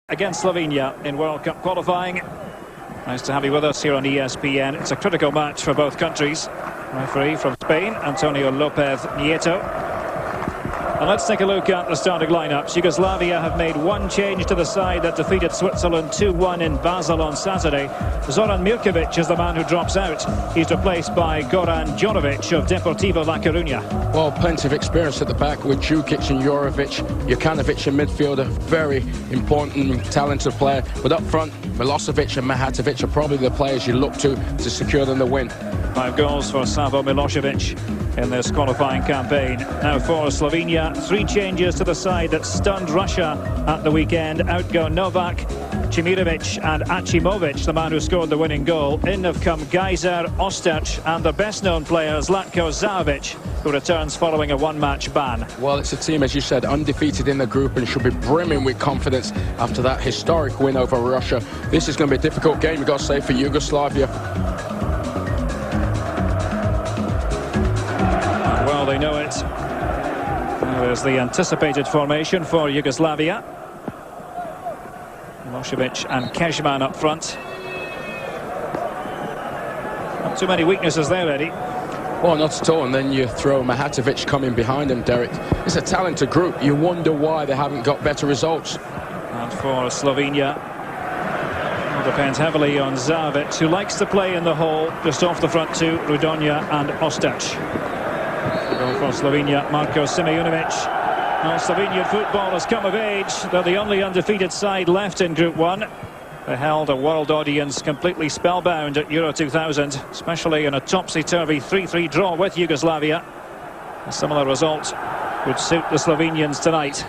Against Slovenia in World Cup qualifying. Nice to have you with us here on ESPN. It's a critical match for both countries. Referee from Spain, Antonio Lopez Nieto. And let's take a look at the starting lineups. Yugoslavia have made one change to the side that defeated Switzerland 2-1 in Basel on Saturday. Zoran Mirkovic is the man who drops out. He's replaced by Goran Djorovic of Deportivo La Coruña. Well, plenty of experience at the back with Djukic and Jorovic. Jokanovic in midfield, a very important and talented player. But up front, Milosevic and Mahatovic are probably the players you look to secure them the win. 5 goals for Savo Milosevic in this qualifying campaign. Now for Slovenia, 3 changes to the side that stunned Russia at the weekend. Out go Novak, Chimirovic and Achimovic, the man who scored the winning goal. In have come Gajser, Ostac and the best-known player Zlatko Zahovic, who returns following a one-match ban. Well, it's a team, as you said, undefeated in the group and should be brimming with confidence after that historic win over Russia. This is going to be a difficult game, you've got to say, for Yugoslavia. Well, they know it. There's the anticipated formation for Yugoslavia. Milosevic and Kezman up front. Not too many weaknesses there, Eddie. Well, not at all, and then you throw Mahatovic coming behind him, Derek. It's a talented group. You wonder why they haven't got better results. And for Slovenia, it depends heavily on Zahovic, who likes to play in the hole, just off the front two, Rudonia and Ostac. Goal for Slovenia, Marko Simeonovic. Well, Slovenian football has come of age. They're the only undefeated side left in Group 1. They held a world audience completely spellbound at Euro 2000, especially in a topsy-turvy 3-3 draw with Yugoslavia. A similar result would suit the Slovenians tonight.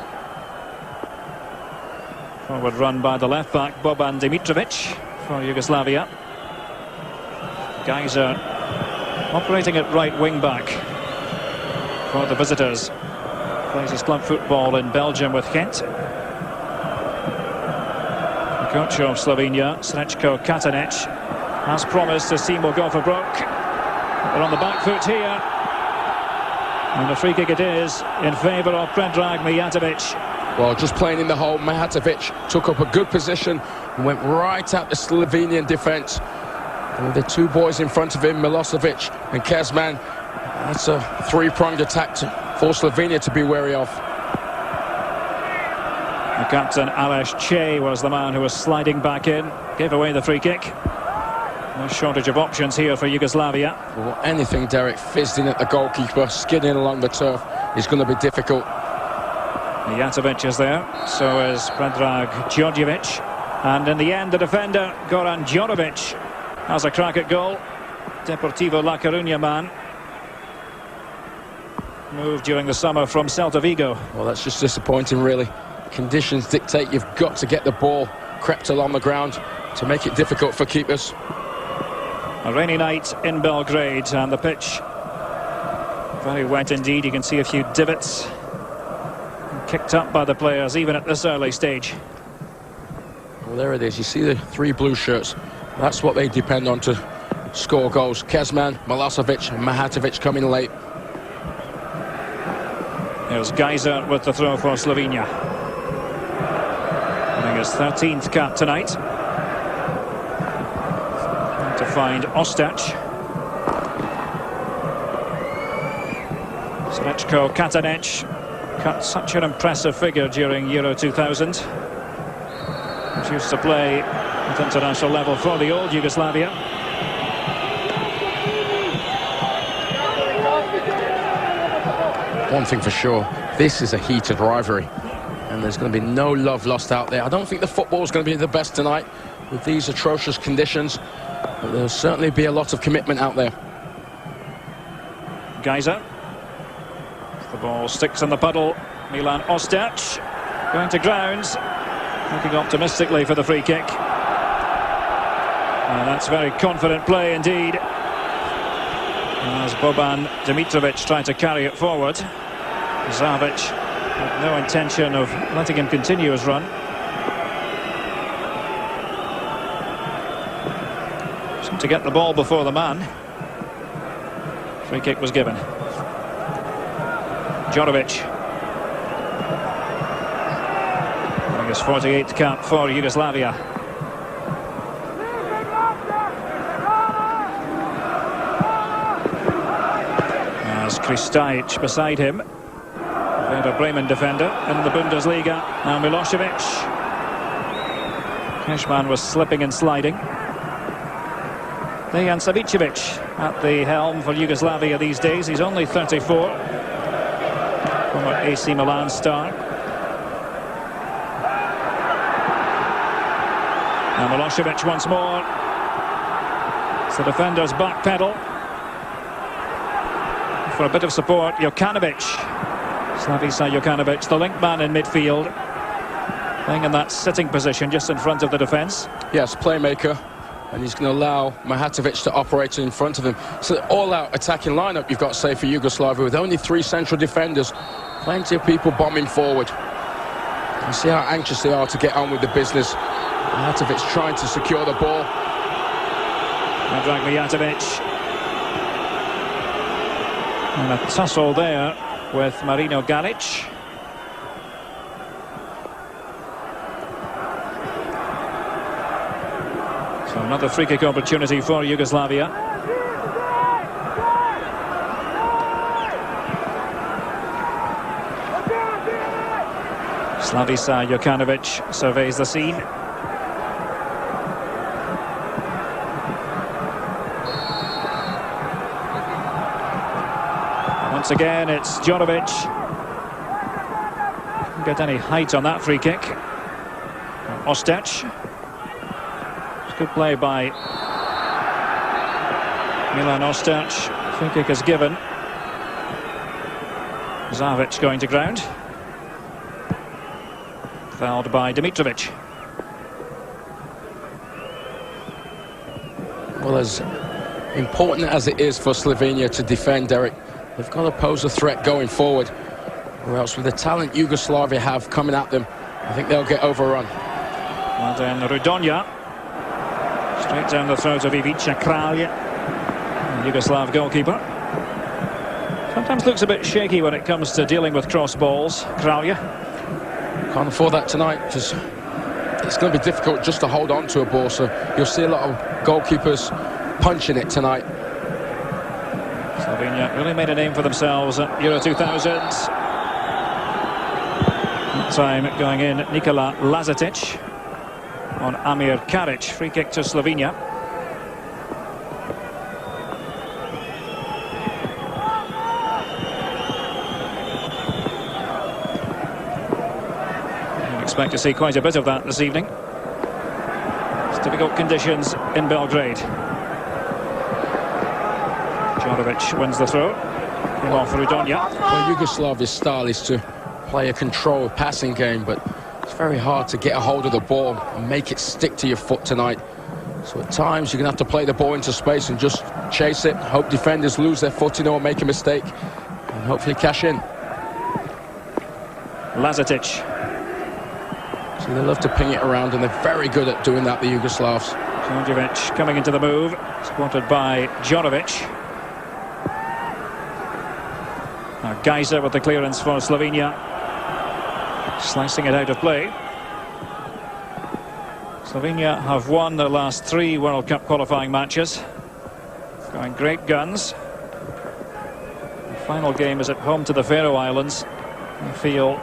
Forward run by the left-back, Boban Dimitrovic for Yugoslavia. Gajser operating at right wing-back for the visitors. Plays his club football in Belgium with Ghent. The coach of Slovenia, Srećko Katanec, has promised his team will go for broke. They're on the back foot here. And a free kick it is in favour of Predrag Mijatovic. Well, just playing in the hole, Mahatovic took up a good position and went right at the Slovenian defence. And the 2 boys in front of him, Milosevic and Kezman, that's a 3-pronged attack for Slovenia to be wary of. The captain, Aleš Che, was the man who was sliding back in, gave away the free kick. No shortage of options here for Yugoslavia. Well, anything, Derek, fizzed in at the goalkeeper, skidding along the turf is going to be difficult. Mijatovic is there, so is Predrag Djordjevic. And in the end, the defender, Goran Djorovic, has a crack at goal. Deportivo La Coruña man. Moved during the summer from Celta Vigo. Well, that's just disappointing, really. Conditions dictate you've got to get the ball crept along the ground to make it difficult for keepers. A rainy night in Belgrade, and the pitch very wet indeed. You can see a few divots kicked up by the players even at this early stage. Well, there it is. You see the 3 blue shirts. That's what they depend on to score goals. Kezman, Milosevic and Mahatovic coming late. Here's Gajser with the throw for Slovenia. Winning his 13th cap tonight. To find Ostac. Srećko Katanec cut such an impressive figure during Euro 2000. He used to play at international level for the old Yugoslavia. One thing for sure, this is a heated rivalry and there's going to be no love lost out there. I don't think the football is going to be the best tonight with these atrocious conditions, but there'll certainly be a lot of commitment out there. Gajser. The ball sticks in the puddle. Milan Ostac going to ground, looking optimistically for the free kick. And that's very confident play indeed, as Boban Dimitrovic tried to carry it forward. Zahovic had no intention of letting him continue his run. Seemed to get the ball before the man. Free kick was given. Djordjevic. His 48th cap for Yugoslavia. As Kristajic beside him. Werder Bremen defender in the Bundesliga. Now Milosevic. Keshman was slipping and sliding. Dejan Savicevic at the helm for Yugoslavia these days. He's only 34. Former AC Milan star. Now Milosevic once more. It's the defender's back pedal. For a bit of support, Jokanovic. Slaviša Jokanovic, the link man in midfield. Playing in that sitting position just in front of the defence. Yes, playmaker. And he's going to allow Mahatovic to operate in front of him. So all-out attacking lineup, you've got to say, for Yugoslavia, with only 3 central defenders. Plenty of people bombing forward. You see how anxious they are to get on with the business. Mahatovic trying to secure the ball. Predrag Mijatovic. And a tussle there with Marino Galic. So another free kick opportunity for Yugoslavia. Slaviša Jokanovic surveys the scene. Once again, it's Djorovic. Didn't get any height on that free kick. Ostec. Good play by Milan Ostec. Free kick is given. Zavic going to ground. Fouled by Dimitrovic. Well, as important as it is for Slovenia to defend, Derek, they've got to pose a threat going forward, or else with the talent Yugoslavia have coming at them, I think they'll get overrun. Mladen Rudonia. Straight down the throat of Ivica Kralj, Yugoslav goalkeeper. Sometimes looks a bit shaky when it comes to dealing with cross balls, Kralj. Can't afford that tonight, because it's going to be difficult just to hold on to a ball, so you'll see a lot of goalkeepers punching it tonight. Slovenia really made a name for themselves at Euro 2000. That time going in, Nikola Lazetic on Amir Karic. Free kick to Slovenia. I expect to see quite a bit of that this evening. It's difficult conditions in Belgrade. Djorovic wins the throw. Came off Rudonia. Well, Yugoslavia's style is to play a controlled passing game, but it's very hard to get a hold of the ball and make it stick to your foot tonight. So at times you're going to have to play the ball into space and just chase it, hope defenders lose their footing or make a mistake, and hopefully cash in. Lazetic. So they love to ping it around, and they're very good at doing that, the Yugoslavs. Djordjevic coming into the move, spotted by Djorovic. Now Geiser with the clearance for Slovenia. Slicing it out of play. Slovenia have won their last 3 World Cup qualifying matches. Going great guns. The final game is at home to the Faroe Islands. I feel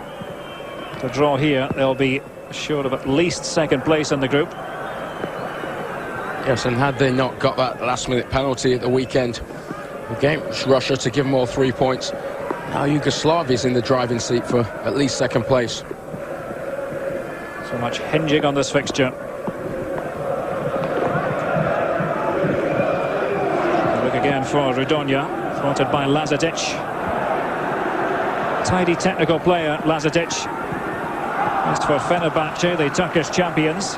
to draw here, they'll be assured of at least second place in the group. Yes, and had they not got that last-minute penalty at the weekend against Russia to give them all 3 points, now Yugoslavia's in the driving seat for at least second place. So much hinging on this fixture. Look again for Rudonia, thwarted by Lazetic. Tidy technical player, Lazetic. As for Fenerbahce, the Turkish champions.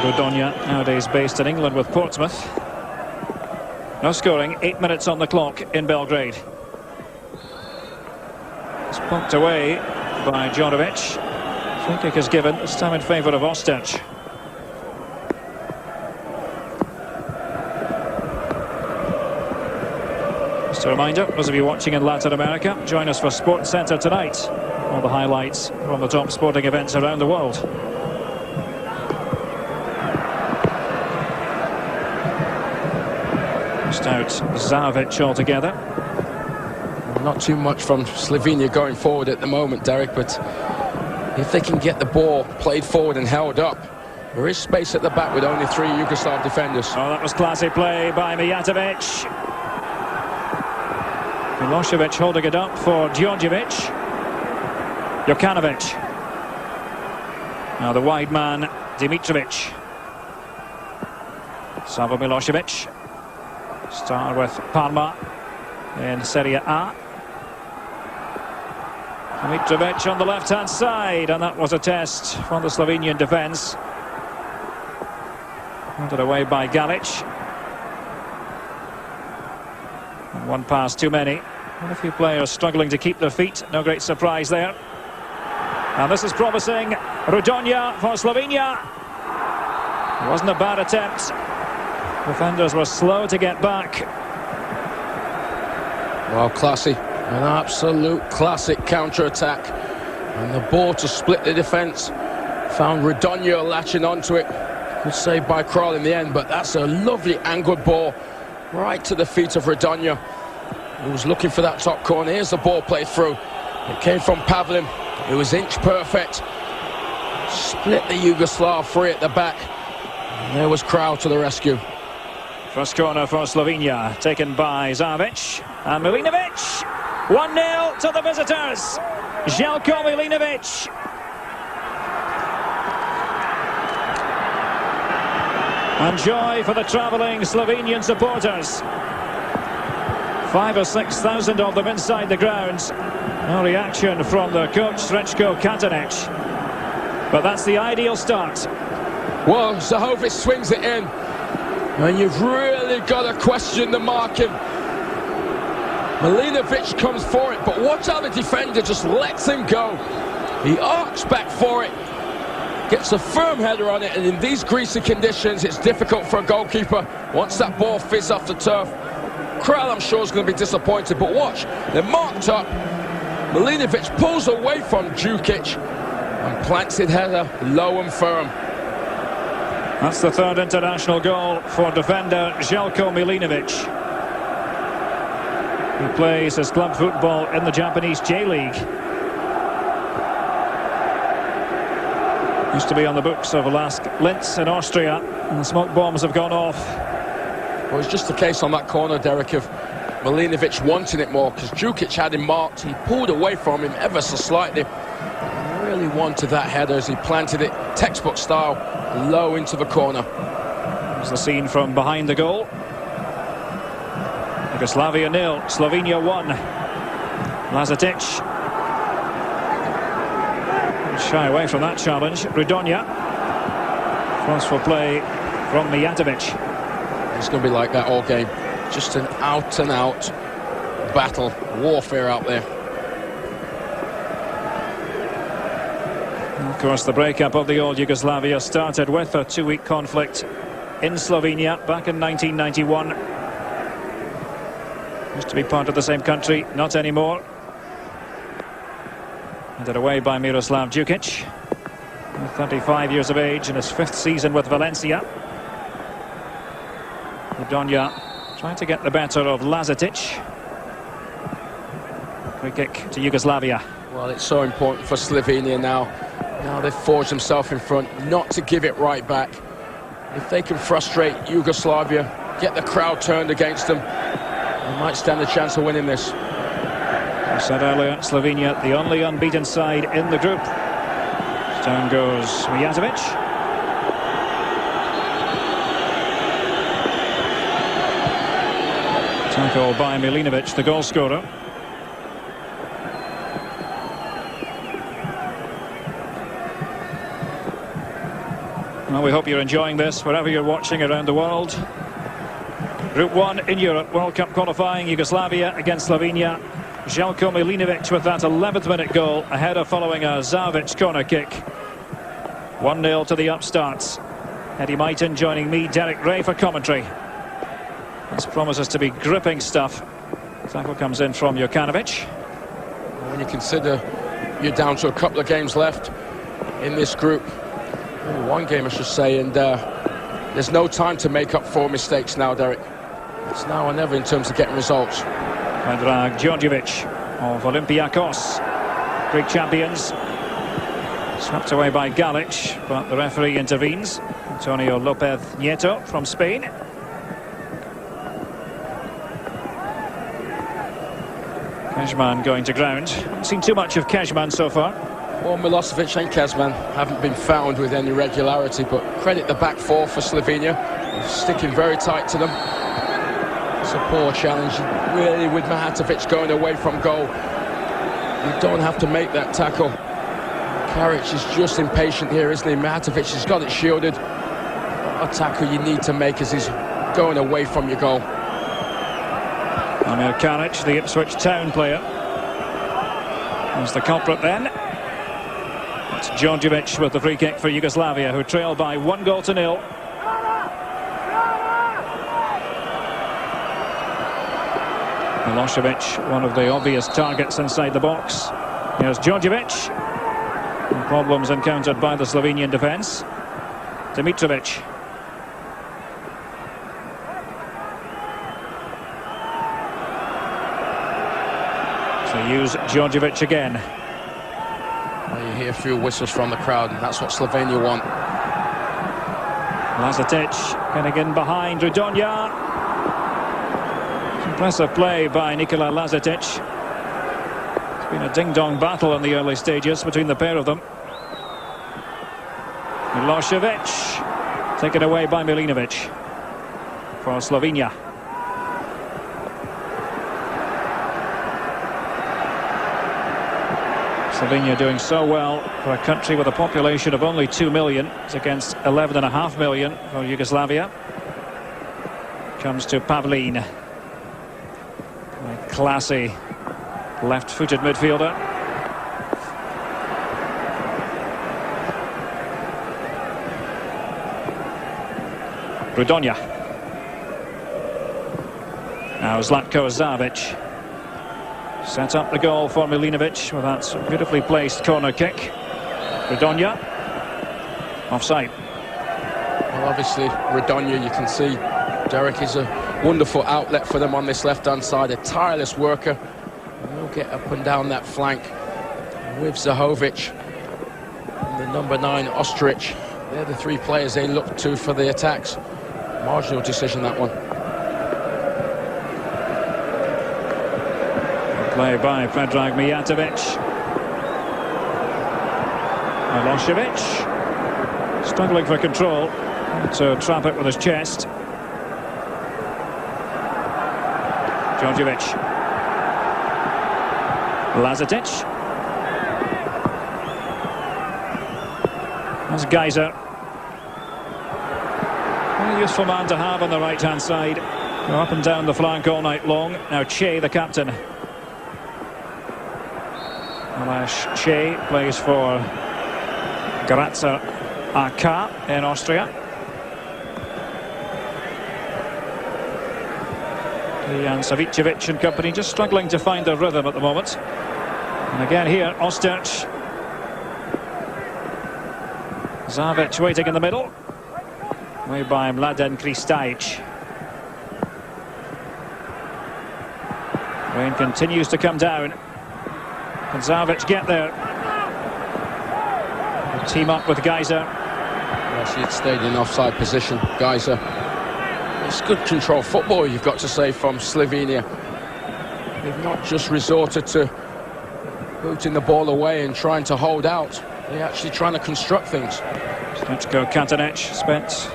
Rudonia, nowadays based in England with Portsmouth. No scoring, 8 minutes on the clock in Belgrade. It's poked away by Djordjevic. Free kick is given, this time in favour of Ostec. Just a reminder, those of you watching in Latin America, join us for Sports Centre tonight. All the highlights from the top sporting events around the world. Just out Zavic altogether. Not too much from Slovenia going forward at the moment, Derek, but if they can get the ball played forward and held up, there is space at the back with only 3 Yugoslav defenders. Oh, that was classy play by Mijatovic. Milosevic holding it up for Djordjevic. Jokanovic. Now the wide man, Dimitrovic. Savo Milosevic. Star with Parma in Serie A. Dimitrovic on the left-hand side, and that was a test from the Slovenian defence. Handed away by Galic. And one pass too many. And a few players struggling to keep their feet. No great surprise there. And this is promising. Rudonia for Slovenia. It wasn't a bad attempt. Defenders were slow to get back. Well, classy. An absolute classic counter-attack. And the ball to split the defence. Found Rudonia latching onto it. Good save by Král in the end, but that's a lovely angled ball right to the feet of Rudonia, who was looking for that top corner. Here's the ball played through. It came from Pavlin. It was inch perfect. Split the Yugoslav free at the back. And there was Král to the rescue. First corner for Slovenia, taken by Zavic and Milinovic. 1-0 to the visitors. Željko Milinovic. And joy for the travelling Slovenian supporters. 5,000 or 6,000 of them inside the grounds. No reaction from the coach, Srećko Katanić. But that's the ideal start. Well, Zahovic swings it in. And you've really got to question the marking. Milinovic comes for it, but watch how the defender just lets him go. He arcs back for it. Gets a firm header on it, and in these greasy conditions, it's difficult for a goalkeeper once that ball fizzes off the turf. Král, I'm sure, is going to be disappointed, but watch, they're marked up. Milinovic pulls away from Djukic and plants his header low and firm. That's the third international goal for defender Željko Milinovic. He plays his club football in the Japanese J-League. Used to be on the books of Lask Linz in Austria, and the smoke bombs have gone off. Well, it's just the case on that corner, Derek, of Milinovic wanting it more, because Djukic had him marked. He pulled away from him ever so slightly. He really wanted that header as he planted it, textbook style, low into the corner. There's the scene from behind the goal. Yugoslavia 0, Slovenia 1. Lazetic. Shy away from that challenge. Rudonia. Cross for play from Mijatovic. It's going to be like that all game. Just an out-and-out battle, warfare out there. Of course, the breakup of the old Yugoslavia started with a 2-week conflict in Slovenia back in 1991. Used to be part of the same country, not anymore. Handed away by Miroslav Djukic. 35 years of age in his 5th season with Valencia. Rudonia trying to get the better of Lazetic. Free kick to Yugoslavia. Well, it's so important for Slovenia now. Now they've forged themselves in front, not to give it right back. If they can frustrate Yugoslavia, get the crowd turned against them, they might stand a chance of winning this. I said earlier, Slovenia, the only unbeaten side in the group. Down goes Mijatovic. Tackle by Milinovic, the goal scorer. Well, we hope you're enjoying this wherever you're watching around the world. Group 1 in Europe, World Cup qualifying, Yugoslavia against Slovenia. Željko Milinovic with that 11th minute goal, a header following a Zavic corner kick. 1-0 to the upstarts. Eddie Maiton joining me, Derek Ray, for commentary. This promises to be gripping stuff. Tackle comes in from Jokanovic. When you consider you're down to a couple of games left in this group, one game I should say, and there's no time to make up for mistakes now, Derek. It's now or never in terms of getting results. Predrag Djordjevic of Olympiacos, Greek champions. Swept away by Galic, but the referee intervenes. Antonio Lopez Nieto from Spain. Kezman going to ground. Haven't seen too much of Kezman so far. Well, Milosevic and Kezman haven't been found with any regularity, but credit the back four for Slovenia. They're sticking very tight to them. It's a poor challenge, really, with Mahatovic going away from goal. You don't have to make that tackle. Karic is just impatient here, isn't he? Mahatovic has got it shielded. What a tackle you need to make as he's going away from your goal. Amir Karic, the Ipswich Town player. There's the culprit then. It's Djordjevic with the free kick for Yugoslavia, who trail by 1-0. Milosevic, one of the obvious targets inside the box. Here's Djordjevic. Problems encountered by the Slovenian defence. Dimitrovic. So use Djordjevic again. Well, you hear a few whistles from the crowd, and that's what Slovenia want. Lazetic getting in behind Rudonia. Impressive play by Nikola Lazetic. It's been a ding-dong battle in the early stages between the pair of them. Milosevic taken away by Milinovic for Slovenia. Slovenia doing so well for a country with a population of only 2 million. It's against 11.5 million for Yugoslavia. Comes to Pavlin. A classy left-footed midfielder. Rudonia. Now Zlatko Zavic. Set up the goal for Milinovic with that beautifully placed corner kick. Rudonia. Offside. Well, obviously, Rudonia, you can see, Derek, is a wonderful outlet for them on this left-hand side. A tireless worker. He'll get up and down that flank with Zahovic and the number 9, Ostrich. They're the three players they look to for the attacks. Marginal decision, that one. Play by Predrag Mijatovic. Milosevic struggling for control to trap it with his chest. Djordjevic. Lazetic. That's Geyser. A useful man to have on the right-hand side. Go up and down the flank all night long. Now Che, the captain. Alash Che plays for Grazer AK in Austria. Dejan Savicevic and company just struggling to find their rhythm at the moment. And again here, Ostrich. Zavic waiting in the middle. Way by Mladen Kristajic. Rain continues to come down. Can Zavic get there? He'll team up with Geyser. Yes, he'd stayed in offside position, Geyser. It's good control football, you've got to say, from Slovenia. They've not just resorted to booting the ball away and trying to hold out. They're actually trying to construct things. Srečko Katanec spent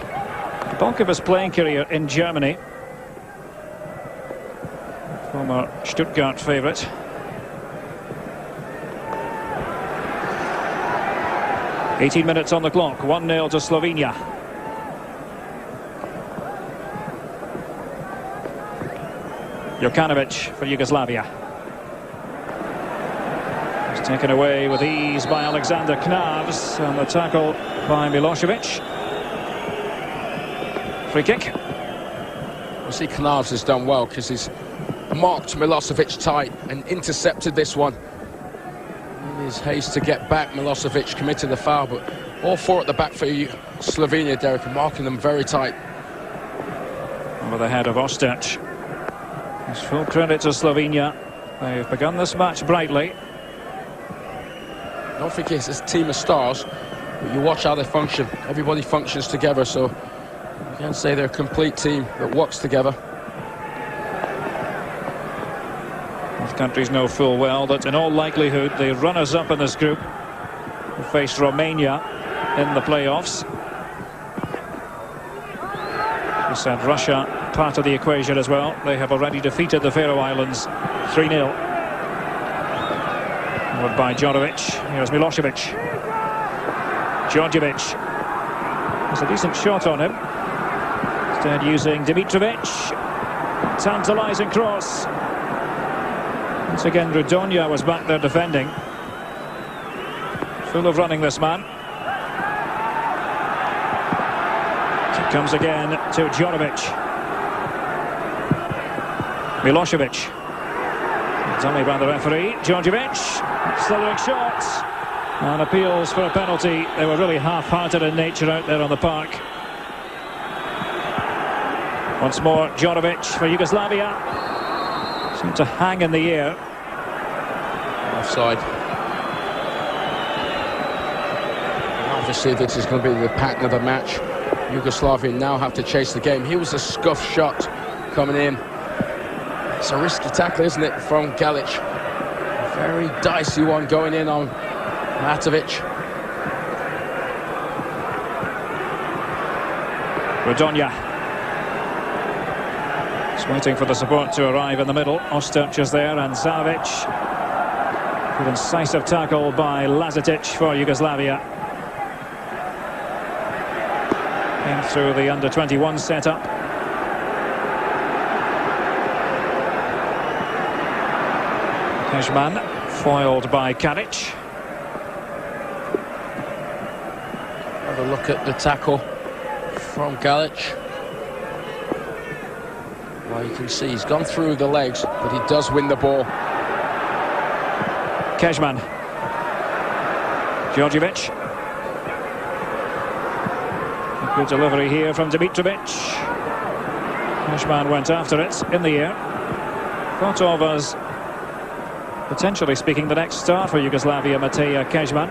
the bulk of his playing career in Germany. Former Stuttgart favourite. "18 minutes on the clock, 1-0 to Slovenia. Jokanovic for Yugoslavia. It's taken away with ease by Alexander Knavs, and the tackle by Milosevic. Free kick. Well, see, Knavs has done well because he's marked Milosevic tight and intercepted this one. In his haste to get back, Milosevic committed the foul, but all four at the back for Slovenia, Derek, marking them very tight. Over the head of Ostic. It's full credit to Slovenia. They've begun this match brightly. I don't think it's a team of stars, but you watch how they function. Everybody functions together, so you can say they're a complete team that works together. Both countries know full well that in all likelihood the runners-up in this group will face Romania in the playoffs. We said Russia part of the equation as well. They have already defeated the Faroe Islands 3-0. Forward by Djordjevic. Here's Milosevic. Djordjevic. There's a decent shot on him. Instead using Dimitrovic. Tantalising cross. Once again Rudonia was back there defending. Full of running, this man. It comes again to Djordjevic. Milosevic. Dummy by the referee. Djordjevic. Slithering shots. And appeals for a penalty. They were really half-hearted in nature out there on the park. Once more Djordjevic for Yugoslavia. Seemed to hang in the air. Offside. Obviously this is going to be the pattern of the match. Yugoslavia now have to chase the game. Here was a scuff shot coming in. It's a risky tackle, isn't it, from Galic? A very dicey one going in on Matovic. Rudonia. Just waiting for the support to arrive in the middle. Ostic is there and Savic. Good incisive tackle by Lazetic for Yugoslavia. In through the under-21 setup. Kejman foiled by Karic. Have a look at the tackle from Galic. Well, you can see he's gone through the legs, but he does win the ball. Kejman. Djordjevic. Good delivery here from Dimitrovic. Kejman went after it in the air. Thought of as potentially speaking the next star for Yugoslavia, Mateja Kejman.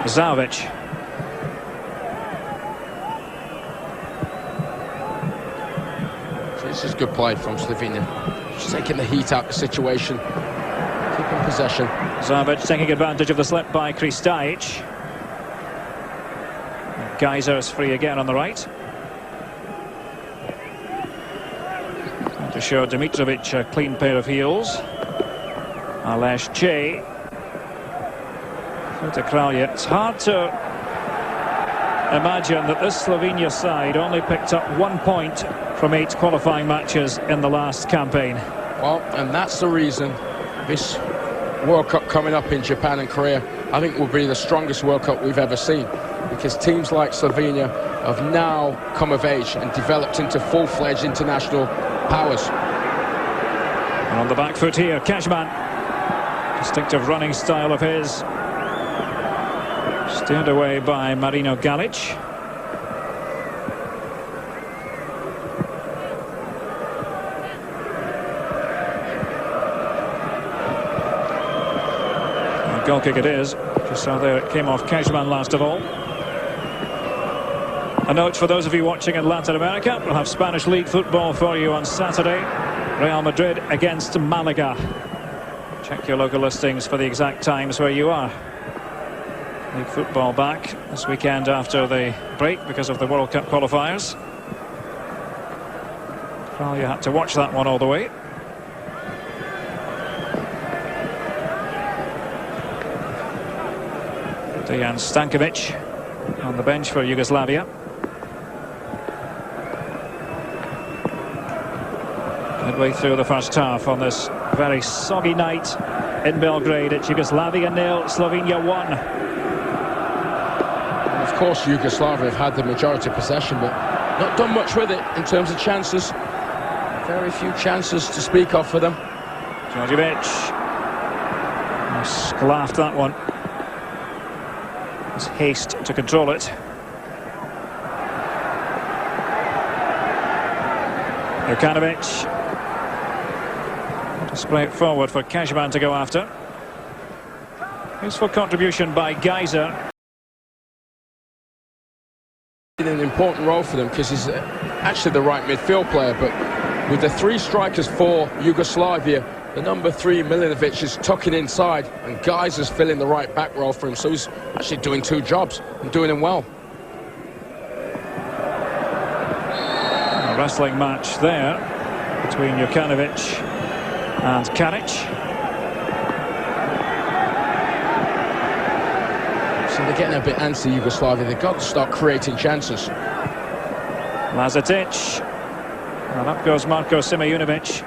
Savic. This is good play from Slovenia. Just taking the heat out of the situation. Keeping possession. Savic taking advantage of the slip by Kristajic. Geyser's free again on the right. And to show Dimitrovic a clean pair of heels. Aleš J. To Kralje. It's hard to imagine that this Slovenia side only picked up 1 point from 8 qualifying matches in the last campaign. Well, and that's the reason this World Cup coming up in Japan and Korea, I think, will be the strongest World Cup we've ever seen. Because teams like Slovenia have now come of age and developed into full-fledged international powers. And on the back foot here, Kejman. Distinctive running style of his. Steered away by Marino Galic. And goal kick it is. Just saw there it came off Kejman last of all. A note for those of you watching in Latin America, we'll have Spanish League football for you on Saturday. Real Madrid against Malaga. Check your local listings for the exact times where you are. League football back this weekend after the break because of the World Cup qualifiers. Well, you had to watch that one all the way. Dejan Stankovic on the bench for Yugoslavia. Midway through the first half on this very soggy night in Belgrade. It's Yugoslavia 0, Slovenia 1. Of course, Yugoslavia have had the majority possession, but not done much with it in terms of chances. Very few chances to speak of for them. Djordjevic. Sclaffed that one. His haste to control it. Jokanovic. Just play it forward for Cashman to go after. Useful contribution by Geyser. An important role for them because he's actually the right midfield player, but with the three strikers for Yugoslavia, the number 3 Milinovic is tucking inside and Geyser's filling the right back role for him, so he's actually doing two jobs and doing them well. A wrestling match there between Jokanovic and Karic. So they're getting a bit antsy, Yugoslavia. They've got to start creating chances. Lazetic. And up goes Marko Simejunovic.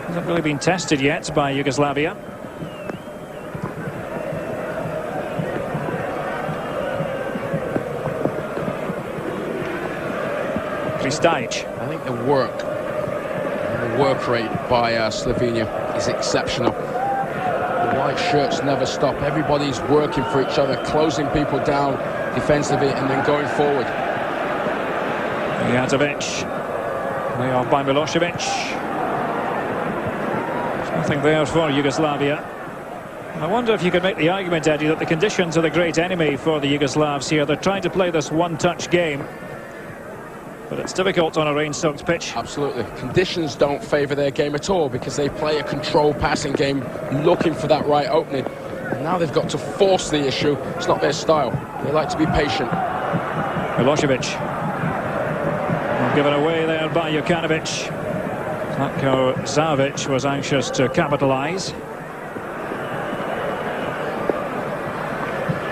Hasn't really been tested yet by Yugoslavia. Kristajic. I think the work rate by Slovenia is exceptional. The white shirts never stop. Everybody's working for each other, closing people down defensively and then going forward. Mijatovic. Layoff by Milosevic. There's nothing there for Yugoslavia. I wonder if you could make the argument, Eddie, that the conditions are the great enemy for the Yugoslavs here. They're trying to play this one-touch game, but it's difficult on a rain-soaked pitch. Absolutely. Conditions don't favour their game at all because they play a controlled passing game looking for that right opening. And now they've got to force the issue. It's not their style. They like to be patient. Milosevic. Given away there by Jokanovic. Zlatko Zavic was anxious to capitalise.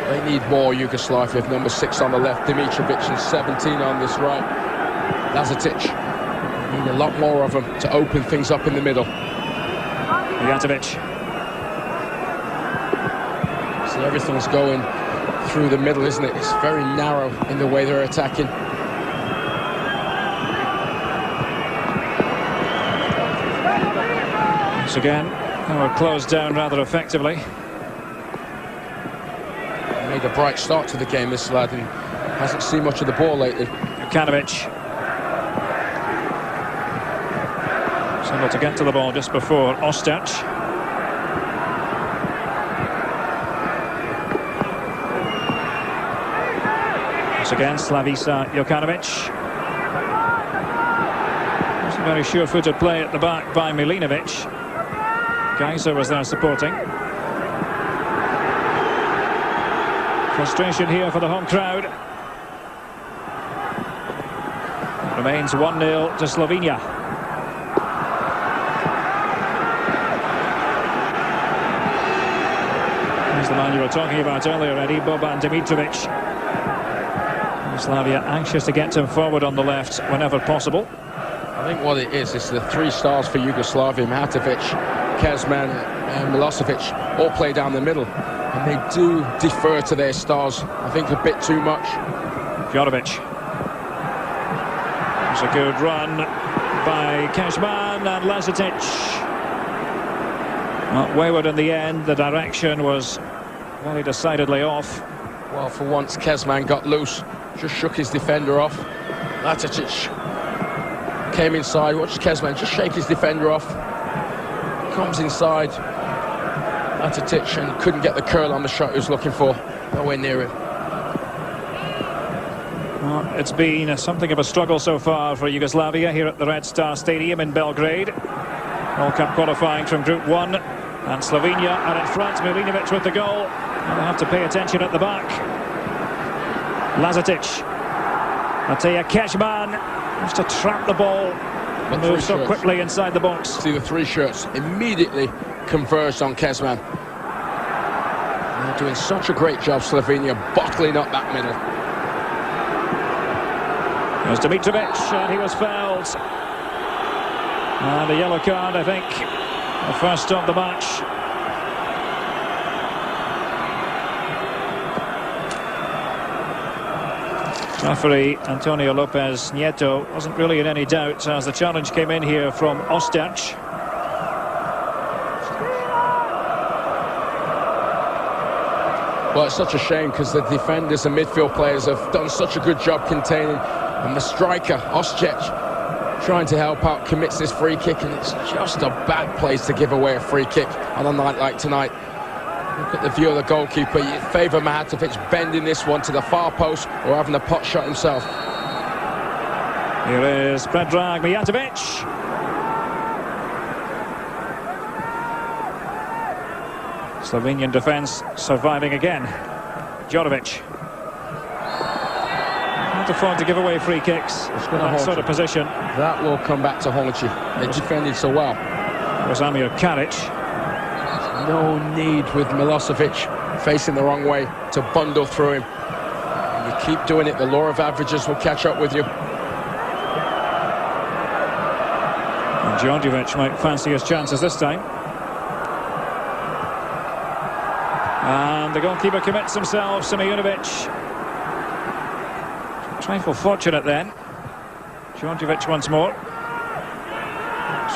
They need more Yugoslavia. Number 6 on the left, Dimitrovic, and 17 on this right, Lazetic. They need a lot more of them to open things up in the middle. Mijatovic. See, everything's going through the middle, isn't it? It's very narrow in the way they're attacking. Once again, they were closed down rather effectively. Made a bright start to the game, this lad, and hasn't seen much of the ball lately. Jokanovic. Was able to get to the ball just before Ostac. Once again, Slavica Jokanovic. Wasn't a very sure-footed play at the back by Milinovic. Geyser was there supporting. Frustration here for the home crowd. It remains 1-0 to Slovenia. Here's the man you were talking about earlier, Eddie, Boban Dimitrovic. Yugoslavia anxious to get him forward on the left whenever possible. I think what it is the 3 stars for Yugoslavia, Mijatovic, Kazman and Milosevic, all play down the middle. And they do defer to their stars, I think, a bit too much. Djordjevic. It's a good run by Cashman and Lazetic. Not wayward in the end. The direction was very decidedly off. Well, for once, Kazman got loose. Just shook his defender off. Lazetic came inside. Watch Kazman just shake his defender off. Comes inside. Lazetic and couldn't get the curl on the shot he was looking for. Nowhere near it. Well, it's been something of a struggle so far for Yugoslavia here at the Red Star Stadium in Belgrade. World Cup qualifying from Group 1. And Slovenia are in front. Milinovic with the goal. And they have to pay attention at the back. Lazetic. Mateja Kashman has to trap the ball. And move so quickly inside the box. See the 3 shirts immediately converged on Kazman. They're doing such a great job, Slovenia, bottling up that middle. There's Dimitrovic, and he was fouled. And a yellow card, I think, the first of the match. Referee Antonio Lopez Nieto wasn't really in any doubt as the challenge came in here from Ostaj. Well, it's such a shame because the defenders and midfield players have done such a good job containing, and the striker, Ostaj, trying to help out, commits this free kick, and it's just a bad place to give away a free kick on a night like tonight. Look at the view of the goalkeeper. You favour Mahatovic bending this one to the far post or having a pot shot himself. Here is Predrag Mijatovic. Slovenian defence surviving again. Djordjevic. Can't afford to give away free kicks in that sort of position. That will come back to haunt you. They defended so well. It was Amir Karic. No need with Milosevic facing the wrong way to bundle through him. And you keep doing it, the law of averages will catch up with you. And Djordjevic might fancy his chances this time. And the goalkeeper commits himself, Simeonovic. Trifle fortunate then. Djordjevic once more.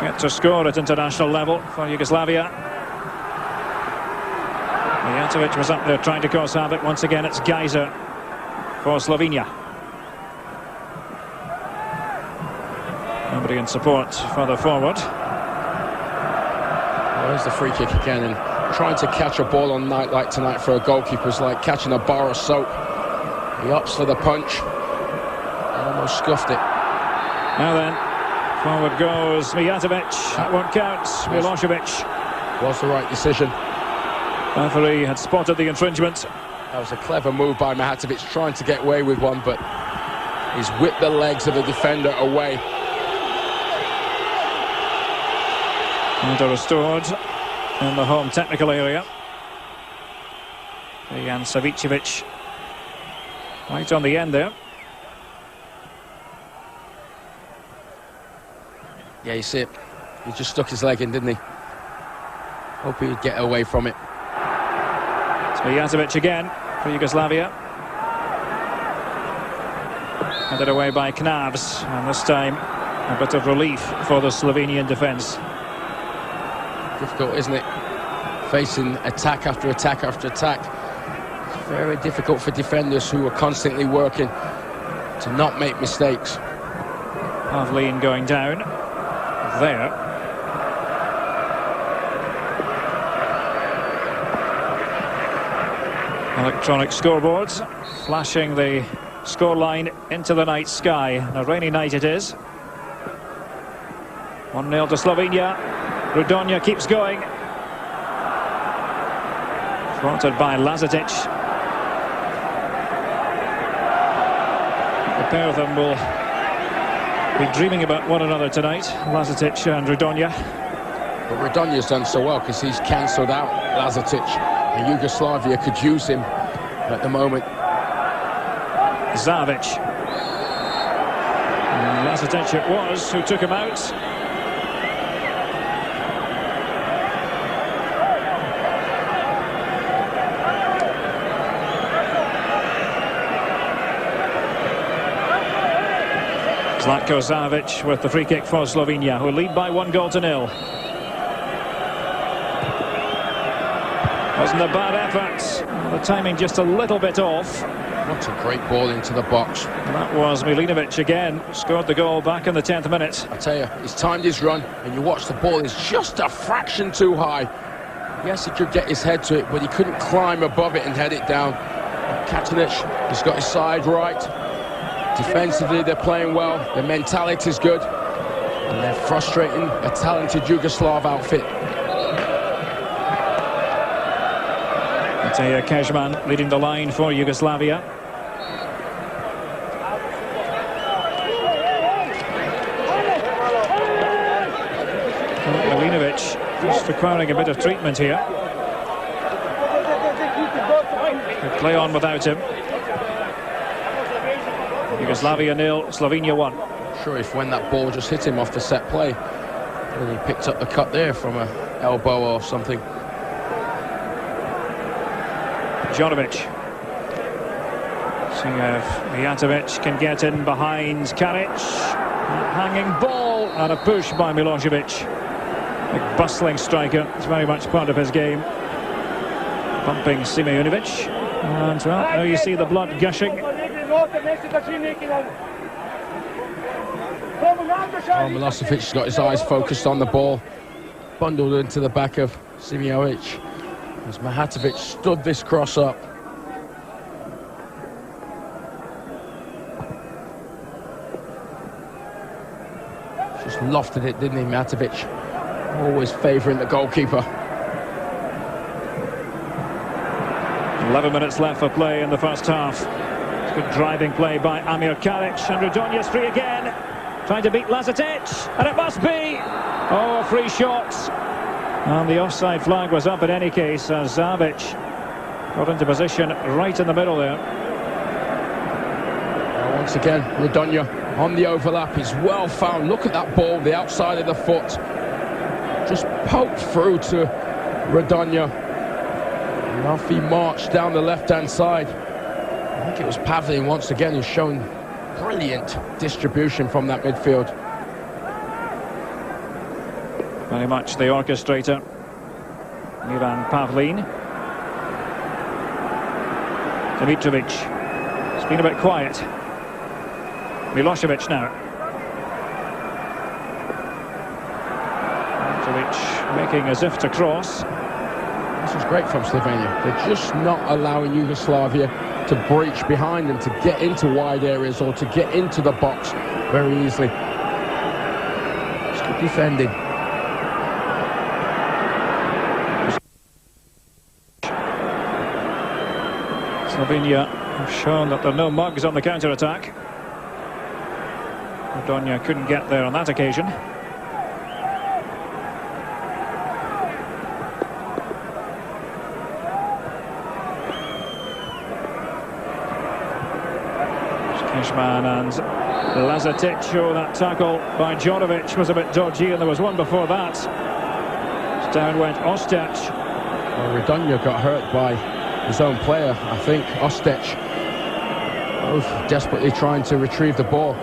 Yet to score at international level for Yugoslavia. Mijatovic was up there trying to cause havoc. Once again, it's Geiser for Slovenia. Nobody in support further forward. There's the free kick again, and trying to catch a ball on a night like tonight for a goalkeeper is like catching a bar of soap. He opts for the punch. Almost scuffed it. Now then, forward goes Mijatovic. That won't count. Milosevic. Was the right decision. Referee had spotted the infringement. That was a clever move by Mijatovic, trying to get away with one, but he's whipped the legs of the defender away. And restored in the home technical area. Dejan Savicevic right on the end there. Yeah, you see it. He just stuck his leg in, didn't he? Hope he'd get away from it. It's Mijatovic again for Yugoslavia. Headed away by Knavs, and this time a bit of relief for the Slovenian defence. Difficult, isn't it? Facing attack after attack after attack. It's very difficult for defenders who are constantly working to not make mistakes. Pavlin going down there. Electronic scoreboards flashing the scoreline into the night sky. And a rainy night it is. 1-0 to Slovenia. Rudonia keeps going. Fronted by Lazetic. The pair of them will be dreaming about one another tonight, Lazetic and Rudonia. But Rudonia's done so well because he's cancelled out Lazetic. And Yugoslavia could use him at the moment. Zavic. Lazetic it was who took him out. Zlatko Zavic with the free kick for Slovenia, who lead by 1-0. Wasn't a bad effort. The timing just a little bit off. What a great ball into the box. And that was Milinovic again. Scored the goal back in the 10th minute. I tell you, he's timed his run, and you watch the ball, it's just a fraction too high. Yes, he could get his head to it, but he couldn't climb above it and head it down. Katanic, he's got his side right. Defensively, they're playing well. Their mentality is good. And they're frustrating a talented Yugoslav outfit. Mateja Kejman leading the line for Yugoslavia. Milinovic just requiring a bit of treatment here. Could play on without him. Yugoslavia 0, Slovenia 1. Not sure if when that ball just hit him off the set play, and he picked up the cut there from an elbow or something. Djordjevic. See if Mijatovic can get in behind Karic. Hanging ball and a push by Milosevic. A bustling striker. It's very much part of his game. Bumping Simeonovic. And well, now you see the blood gushing. Milosevic's got his eyes focused on the ball. Bundled into the back of Simeonovic. As Mijatovic stood this cross up. Just lofted it, didn't he, Mijatovic? Always favouring the goalkeeper. 11 minutes left for play in the first half. Good driving play by Amir Karic. And Rudonja's free again. Trying to beat Lazetic. And it must be. Oh, a free shot. And the offside flag was up in any case as Zabic got into position right in the middle there. Once again, Rudonja on the overlap. He's well found. Look at that ball, the outside of the foot. Just poked through to Rudonja. And off he marched down the left-hand side. I think it was Pavlin once again who's shown brilliant distribution from that midfield. Very much the orchestrator, Miran Pavlin. Dimitrovic. It's been a bit quiet. Milosevic now. Dimitrovic making as if to cross. This is great from Slovenia. They're just not allowing Yugoslavia to breach behind them, to get into wide areas or to get into the box very easily. It's good defending. Slovenia have shown that there are no mugs on the counter-attack. Rudonja couldn't get there on that occasion. Kishman and Lazetic. Oh, that tackle by Djordjevic was a bit dodgy, and there was one before that. Down went Ostec. Well, Rudonja got hurt by his own player, I think, Ostec. Both desperately trying to retrieve the ball.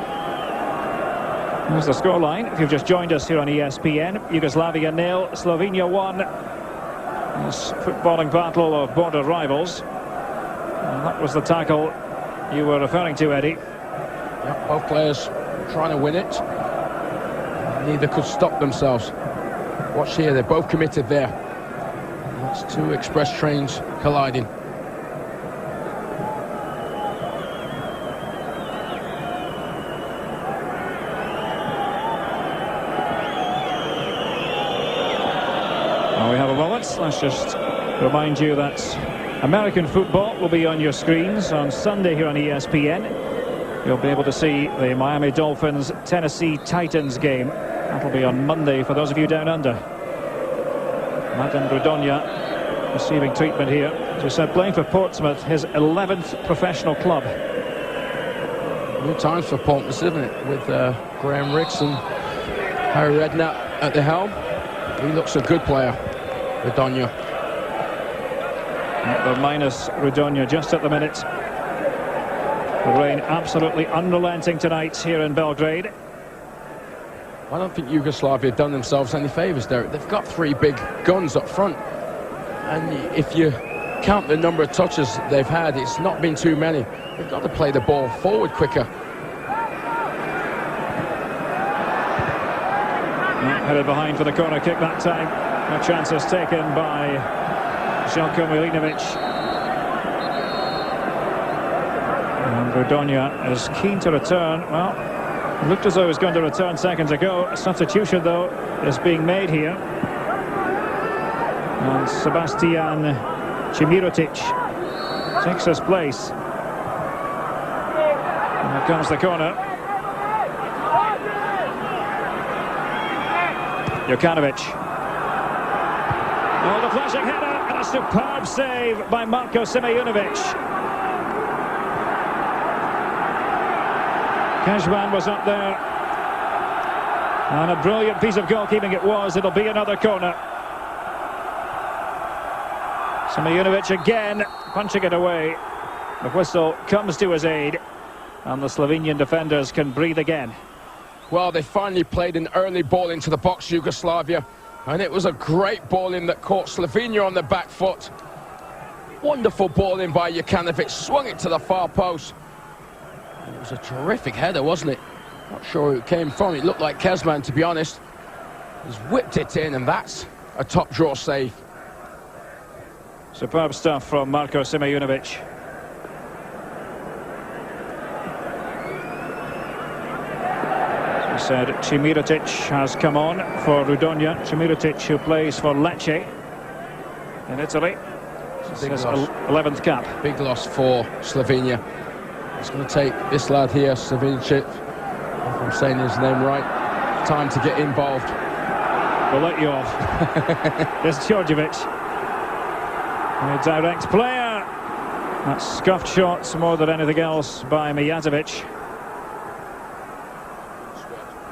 There's the scoreline. If you've just joined us here on ESPN, Yugoslavia 0, Slovenia 1. This footballing battle of border rivals. And that was the tackle you were referring to, Eddie. Yep, both players trying to win it. Neither could stop themselves. Watch here, they're both committed there. That's two express trains colliding. Well, we have a moment. Let's just remind you that American football will be on your screens on Sunday here on ESPN. You'll be able to see the Miami Dolphins Tennessee Titans game. That'll be on Monday for those of you down under. Mladen Rudonja receiving treatment here. As we said, playing for Portsmouth, his 11th professional club. New times for Portsmouth, isn't it? With Graham Ricks and Harry Redknapp at the helm. He looks a good player, Rudonja. They're minus Rudonja just at the minute. The rain absolutely unrelenting tonight here in Belgrade. I don't think Yugoslavia have done themselves any favours there. They've got three big guns up front. And if you count the number of touches they've had, it's not been too many. They've got to play the ball forward quicker. Headed behind for the corner kick that time. No chances taken by Željko Milinovic. And Rudonja is keen to return. Well, it looked as though he was going to return seconds ago. A substitution, though, is being made here. And Sebastian Cimirotic takes his place. And here comes the corner. Jokanovic. Oh, the flashing header and a superb save by Marko Simeonovic. Kishman was up there. And a brilliant piece of goalkeeping it was. It'll be another corner. Simeonovic again, punching it away. The whistle comes to his aid, and the Slovenian defenders can breathe again. Well, they finally played an early ball into the box, Yugoslavia, and it was a great ball in that caught Slovenia on the back foot. Wonderful ball in by Jokanovic, swung it to the far post. And it was a terrific header, wasn't it? Not sure who it came from. It looked like Kezman, to be honest. He's whipped it in, and that's a top draw save. Superb stuff from Marko Simejunovic. As we said, Cimirotic has come on for Rudonia. Cimirotic, who plays for Lecce in Italy. It's his 11th cap. Big loss for Slovenia. It's going to take this lad here, Slovenic, if I'm saying his name right, time to get involved. We'll let you off. There's Djordjevic. A direct player. That's scuffed shots more than anything else by Mijatovic.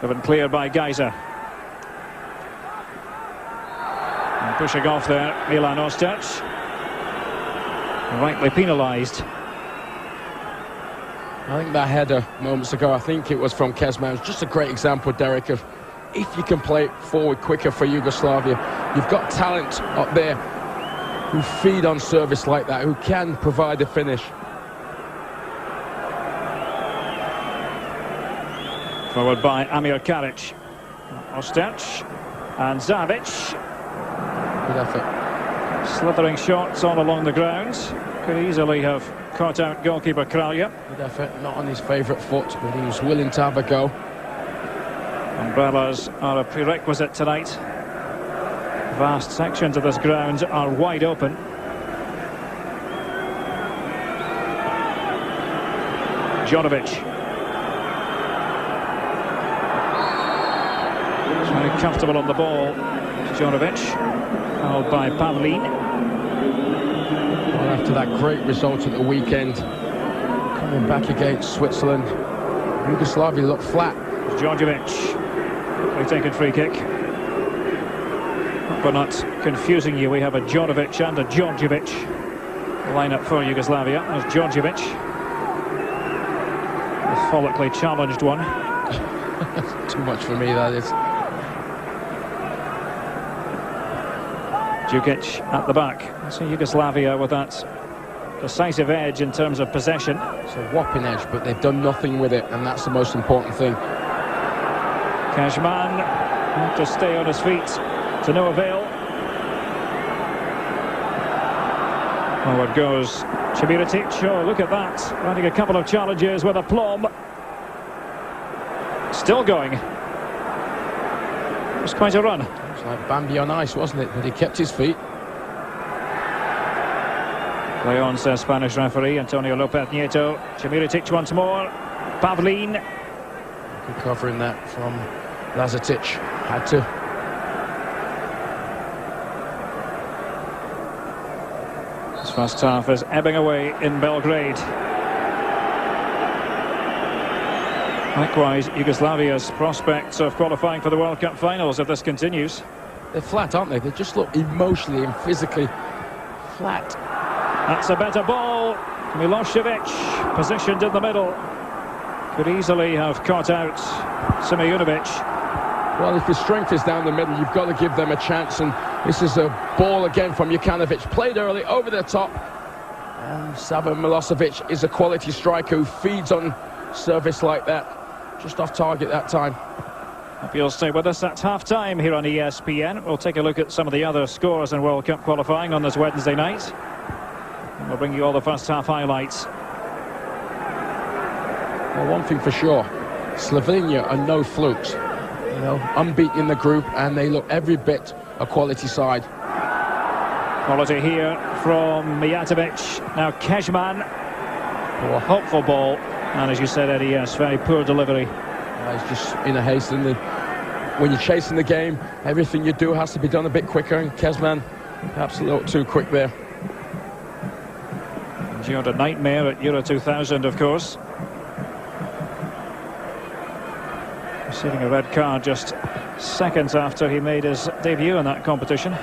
They've been cleared by Geiser. And pushing off there, Milan Ostac. Rightly penalised. I think that header moments ago, I think it was from Kezman. It's just a great example, Derek, of if you can play it forward quicker for Yugoslavia. You've got talent up there who feed on service like that, who can provide a finish. Forward by Amir Karic. Ostac and Zavic. Good effort. Slithering shots all along the ground. Could easily have caught out goalkeeper Kralja. Good effort, not on his favourite foot, but he was willing to have a go. Umbrellas are a prerequisite tonight. Vast sections of this ground are wide open. Djordjevic. Very comfortable on the ball. Djordjevic, held by Pavlin. Well, after that great result at the weekend, coming back against Switzerland, Yugoslavia looked flat. Djordjevic, quickly taken free kick. But not confusing you, we have a Djordjevic and a Djordjevic. The lineup for Yugoslavia is Djordjevic, the follically challenged one. Too much for me, that is. Djukic at the back. So Yugoslavia with that decisive edge in terms of possession. It's a whopping edge, but they've done nothing with it, and that's the most important thing. Kezman to stay on his feet, to no avail. Forward goes Cimirotic. Oh, look at that, running a couple of challenges with aplomb. Still going. It was quite a run. It was like Bambi on ice, wasn't it? But he kept his feet. Play on, says Spanish referee Antonio Lopez Nieto. Cimirotic once more. Pavlin. Good covering that from Lazatic. Had to. This first half is ebbing away in Belgrade. Likewise, Yugoslavia's prospects of qualifying for the World Cup finals if this continues. They're flat, aren't they? They just look emotionally and physically flat. That's a better ball. Milosevic positioned in the middle. Could easily have caught out Simejunovic. Well, if your strength is down the middle, you've got to give them a chance. And this is a ball again from Jokanovic. Played early, over the top. And Sava Milosevic is a quality striker who feeds on service like that. Just off target that time. Hope you'll stay with us. That's half-time here on ESPN. We'll take a look at some of the other scores in World Cup qualifying on this Wednesday night. And we'll bring you all the first half highlights. Well, one thing for sure, Slovenia are no flukes. You know, unbeaten in the group, and they look every bit a quality side. Quality here from Mijatovic. Now Kezman. Oh, a hopeful ball. And as you said, Eddie, yes, very poor delivery. It's just in a haste. And when you're chasing the game, everything you do has to be done a bit quicker. And Kezman, perhaps a little too quick there. Endured a nightmare at Euro 2000, of course. Receiving a red card just seconds after he made his debut in that competition.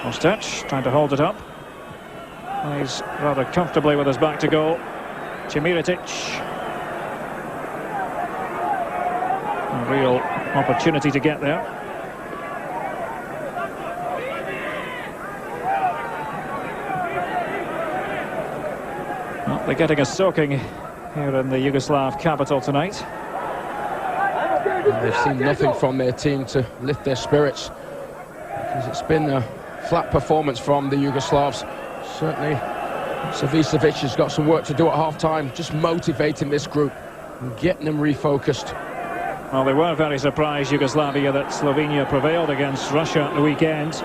Ostic trying to hold it up. He's rather comfortably with his back to goal. Chimiratic. A real opportunity to get there. Well, they're getting a soaking here in the Yugoslav capital tonight. They've seen nothing from their team to lift their spirits, because it's been a flat performance from the Yugoslavs. Certainly Savicevic has got some work to do at half-time, just motivating this group and getting them refocused. Well, they were very surprised, Yugoslavia, that Slovenia prevailed against Russia at the weekend.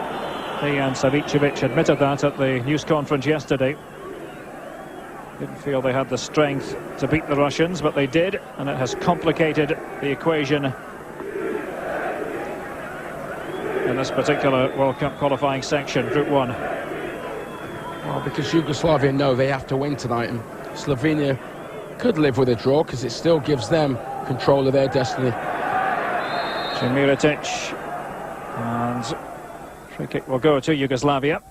He and Savicevic admitted that at the news conference yesterday. Didn't feel they had the strength to beat the Russians, but they did, and it has complicated the equation in this particular World Cup qualifying section, Group 1. Well, because Yugoslavia know they have to win tonight, and Slovenia could live with a draw, because it still gives them control of their destiny. Chimiratic, and free kick will go to Yugoslavia.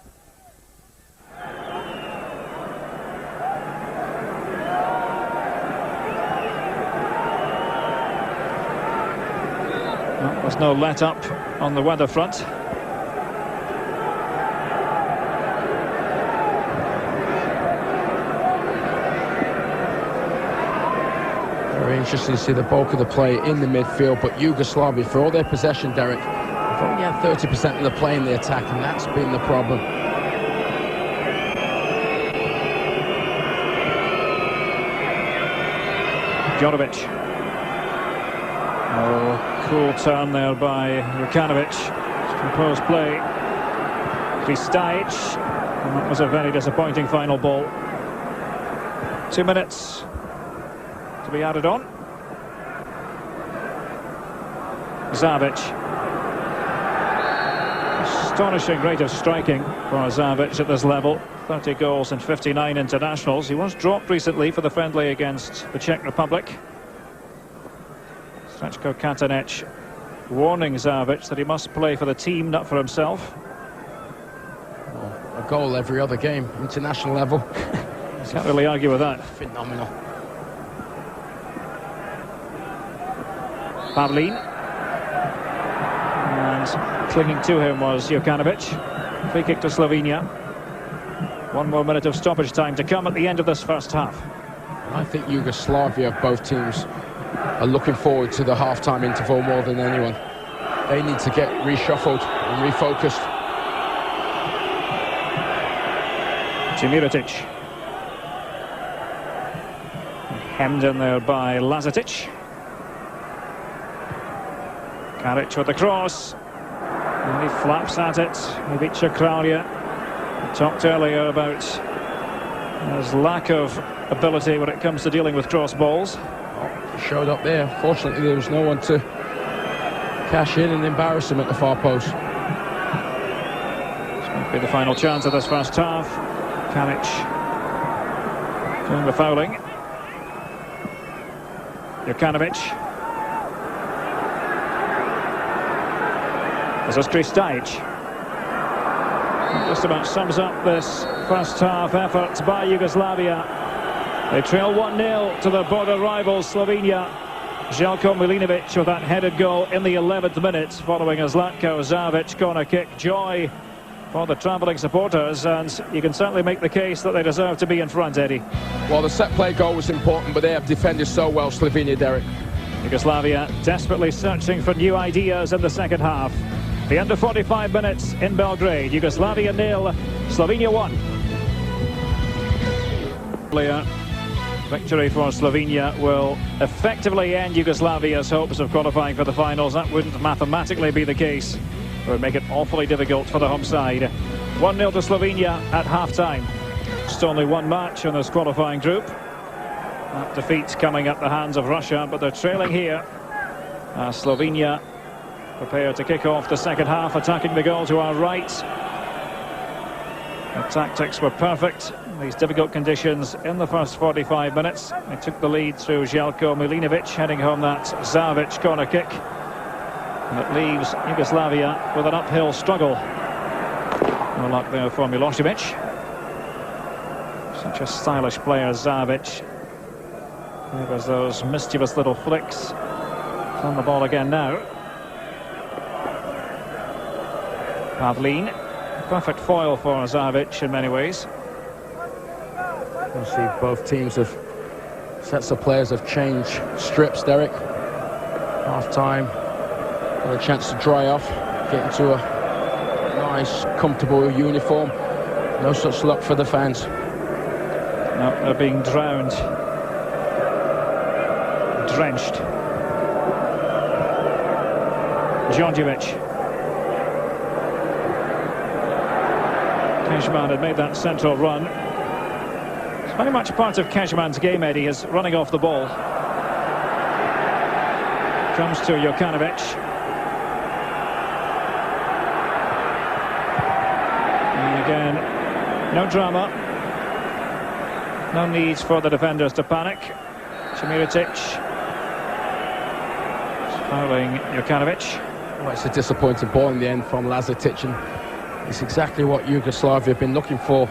Well, there's no let up on the weather front. Very interesting to see the bulk of the play in the midfield, but Yugoslavia, for all their possession, Derek, have only had 30% of the play in the attack, and that's been the problem. Djordjevic. Oh, cool turn there by Jokanovic. Composed play. Kristajic. And that was a very disappointing final ball. 2 minutes to be added on. Zavic. Astonishing rate of striking for Zavic at this level. 30 goals and 59 internationals. He was dropped recently for the friendly against the Czech Republic. Srečko Katanec warning Zavic that he must play for the team, not for himself. Well, a goal every other game, international level. Can't really argue with that. Phenomenal. Pavlin. And clinging to him was Jokanovic. Free kick to Slovenia. 1 more minute of stoppage time to come at the end of this first half. I think Yugoslavia, both teams, are looking forward to the half-time interval more than anyone. They need to get reshuffled and refocused. Chimiratic. Hemmed in there by Lazatic. Karic with the cross. And he flaps at it. Ivica Kralja. We talked earlier about his lack of ability when it comes to dealing with cross balls. He showed up there. Fortunately, there was no one to cash in and embarrass him at the far post. This might be the final chance of this first half. Karic doing the fouling. Jokanovic. This is Kristajic. Just about sums up this first half effort by Yugoslavia. They trail 1-0 to their border rivals Slovenia. Željko Milinovic with that headed goal in the 11th minute, following a Zlatko Zavic corner kick. Joy for the travelling supporters, and you can certainly make the case that they deserve to be in front, Eddie. Well, the set play goal was important, but they have defended so well, Slovenia, Derek. Yugoslavia desperately searching for new ideas in the second half. The under 45 minutes in Belgrade. Yugoslavia 0, Slovenia 1. Victory for Slovenia will effectively end Yugoslavia's hopes of qualifying for the finals. That wouldn't mathematically be the case. It would make it awfully difficult for the home side. 1-0 to Slovenia at half-time. Just only one match in this qualifying group. That defeat coming at the hands of Russia, but they're trailing here. Slovenia prepared to kick off the second half, attacking the goal to our right. The tactics were perfect in these difficult conditions in the first 45 minutes. They took the lead through Željko Milinovic, heading home that Zavic corner kick. And it leaves Yugoslavia with an uphill struggle. No luck there for Milosevic. Such a stylish player, Zavic. There was those mischievous little flicks. On the ball again now. Pavlin, perfect foil for Zavic in many ways. You see both teams have sets of players have changed strips, Derek. Half time, got a chance to dry off, get into a nice, comfortable uniform. No such luck for the fans. No, they're being drowned, drenched. Djordjevic. Kejman had made that central run. It's very much part of Kejman's game, Eddie, is running off the ball. Comes to Jokanovic. And again, no drama. No need for the defenders to panic. Chmiritic. Fouling Jokanovic. Well, it's a disappointing ball in the end from Lazetic, and it's exactly what Yugoslavia have been looking for.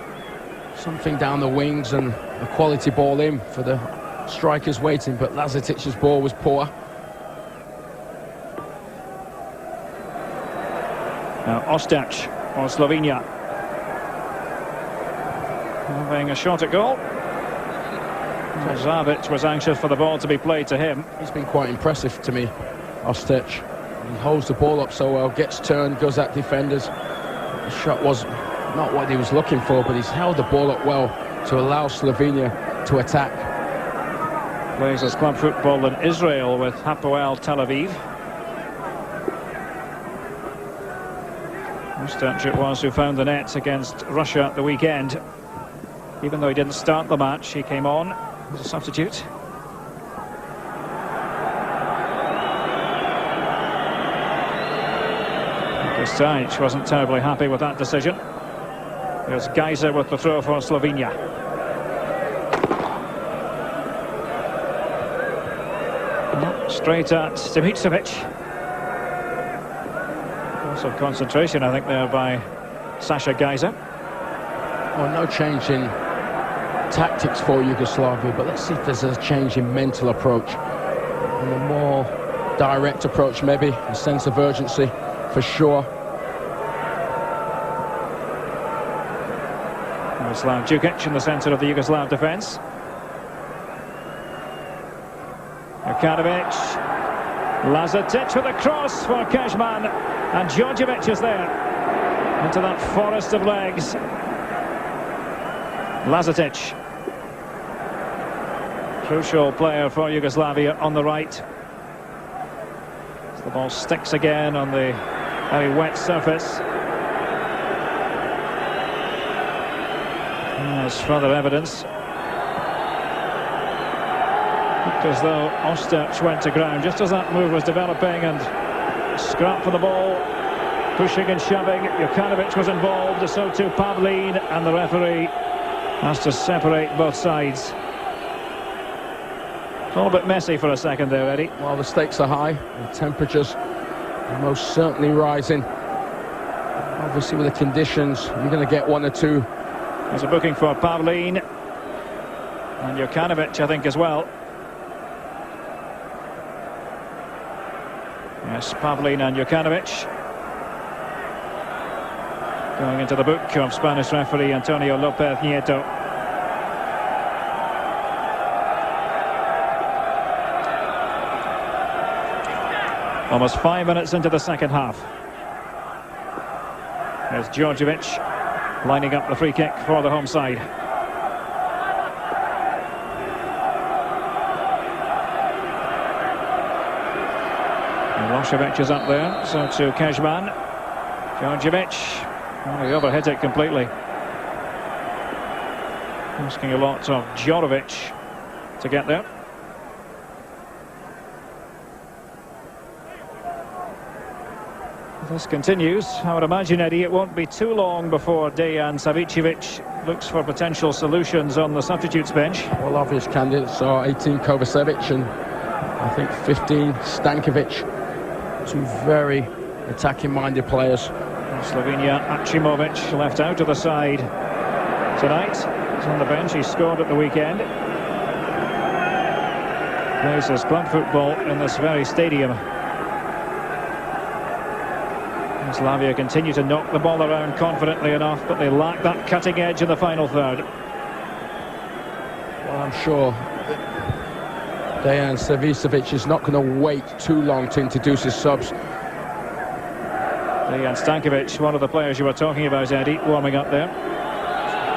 Something down the wings and a quality ball in for the strikers waiting, but Lazetic's ball was poor. Now Ostac for Slovenia. Having a shot at goal. Zavic was anxious for the ball to be played to him. He's been quite impressive to me, Ostac. He holds the ball up so well, gets turned, goes at defenders. The shot was not what he was looking for, but he's held the ball up well to allow Slovenia to attack. Plays his club football in Israel with Hapoel Tel Aviv. Ostac it was who found the net against Russia at the weekend. Even though he didn't start the match, he came on as a substitute. Ostac wasn't terribly happy with that decision. There's Geiser with the throw for Slovenia. Straight at Dimitrovic. Lots of concentration, I think, there by Sasha Geiser. Well, no change in tactics for Yugoslavia, but let's see if there's a change in mental approach. And a more direct approach, maybe, a sense of urgency, for sure. Miroslav Djukic in the centre of the Yugoslav defence. Jokanovic. Lazetic with a cross for Kejman. And Djordjevic is there. Into that forest of legs. Lazetic. Crucial player for Yugoslavia on the right. As the ball sticks again on the very wet surface. There's further evidence. Looked as though Ostac went to ground just as that move was developing, and scrap for the ball, pushing and shoving. Jokanovic was involved, so too Pavlin, and the referee has to separate both sides. It's all a bit messy for a second there, Eddie. Well, the stakes are high, the temperatures are most certainly rising. Obviously with the conditions, you're going to get one or two. There's a booking for Pavlin and Jokanovic, I think, as well. Yes, Pavlin and Jokanovic going into the book of Spanish referee Antonio Lopez Nieto. Almost 5 minutes into the second half. There's Djordjevic lining up the free kick for the home side. Milosevic is up there, so to Kejman. Djordjevic, well, he overhit it completely. Asking a lot of Djordjevic to get there. If this continues, I would imagine, Eddie, it won't be too long before Dejan Savicevic looks for potential solutions on the substitutes bench. Well, obvious candidates are 18 Kovacevic and I think 15 Stankovic. Two very attacking-minded players. Slovenia, Achimovic left out of the side tonight. He's on the bench. He scored at the weekend. Plays his club football in this very stadium. Slavia continue to knock the ball around confidently enough, but they lack that cutting edge in the final third. Well, I'm sure Dejan Savicevic is not going to wait too long to introduce his subs. Dejan Stankovic, one of the players you were talking about, Eddie, warming up there.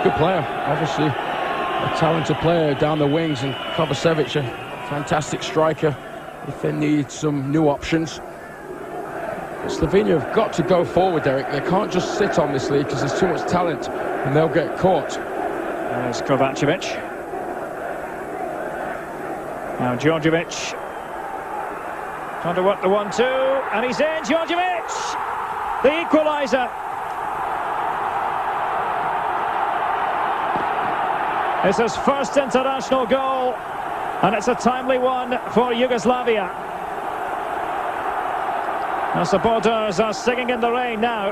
Good player, obviously. A talented player down the wings, and Kovacevic, a fantastic striker if they need some new options. Slovenia have got to go forward, Derek. They can't just sit on this lead because there's too much talent and they'll get caught. There's Kovacevic. Now Djordjevic trying to work the 1-2, and he's in. Djordjevic, the equaliser. It's his first international goal, and it's a timely one for Yugoslavia. The supporters are singing in the rain now.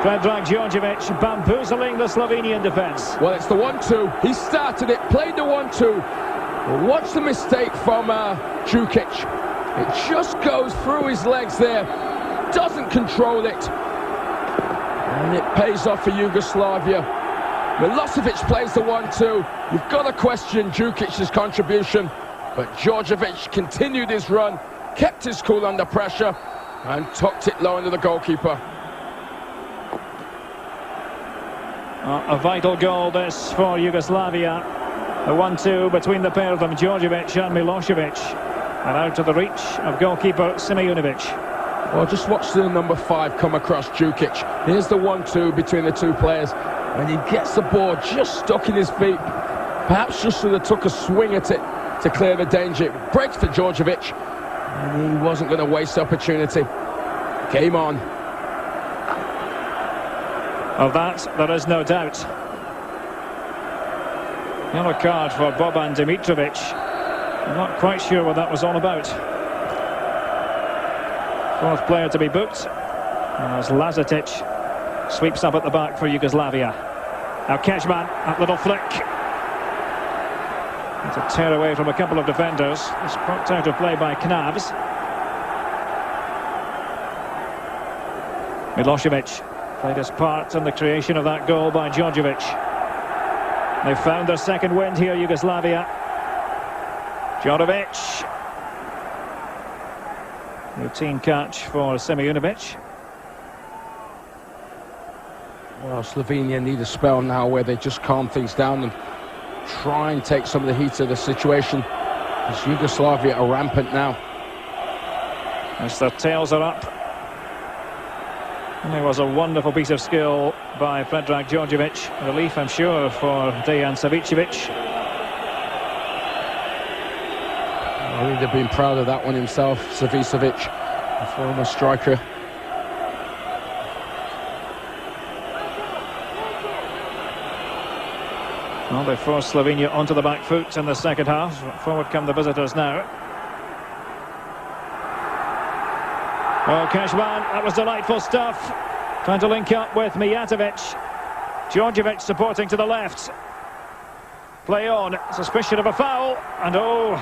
Predrag Djordjevic bamboozling the Slovenian defence. Well, it's the 1-2. He started it, played the 1-2. Watch the mistake from Jukic. It just goes through his legs there. Doesn't control it. And it pays off for Yugoslavia. Milosevic plays the 1-2. You've got to question Jukic's contribution. But Djordjevic continued his run, kept his cool under pressure, and tucked it low into the goalkeeper. A vital goal this for Yugoslavia. The 1-2 between the pair of them, Djordjevic and Milosevic. And out of the reach of goalkeeper Simeonovic. Well, just watch the number 5 come across Jukic. Here's the 1-2 between the two players. And he gets the ball just stuck in his feet. Perhaps just should have took a swing at it to clear the danger. It breaks for Djordjevic, and he wasn't going to waste the opportunity. Game on. Of that, there is no doubt. Yellow card for Boban Dimitrovic. I'm not quite sure what that was all about. Fourth player to be booked, as Lazetic sweeps up at the back for Yugoslavia. Now Kecman, that little flick. It's a tear away from a couple of defenders. It's poked out of play by Knavs. Milosevic played his part in the creation of that goal by Djordjevic. They found their second wind here, Yugoslavia. Djordjevic. Routine catch for Simeonovic. Well, Slovenia need a spell now where they just calm things down and try and take some of the heat of the situation, as Yugoslavia are rampant now. As their tails are up. And there was a wonderful piece of skill by Predrag Djordjevic. Relief, I'm sure, for Dejan Savicevic. I think they've been proud of that one himself, Savicevic, the former striker. Well, they forced Slovenia onto the back foot in the second half. Forward come the visitors now. Oh, Kecman, that was delightful stuff. Trying to link up with Mijatovic. Djordjevic supporting to the left. Play on, suspicion of a foul. And oh,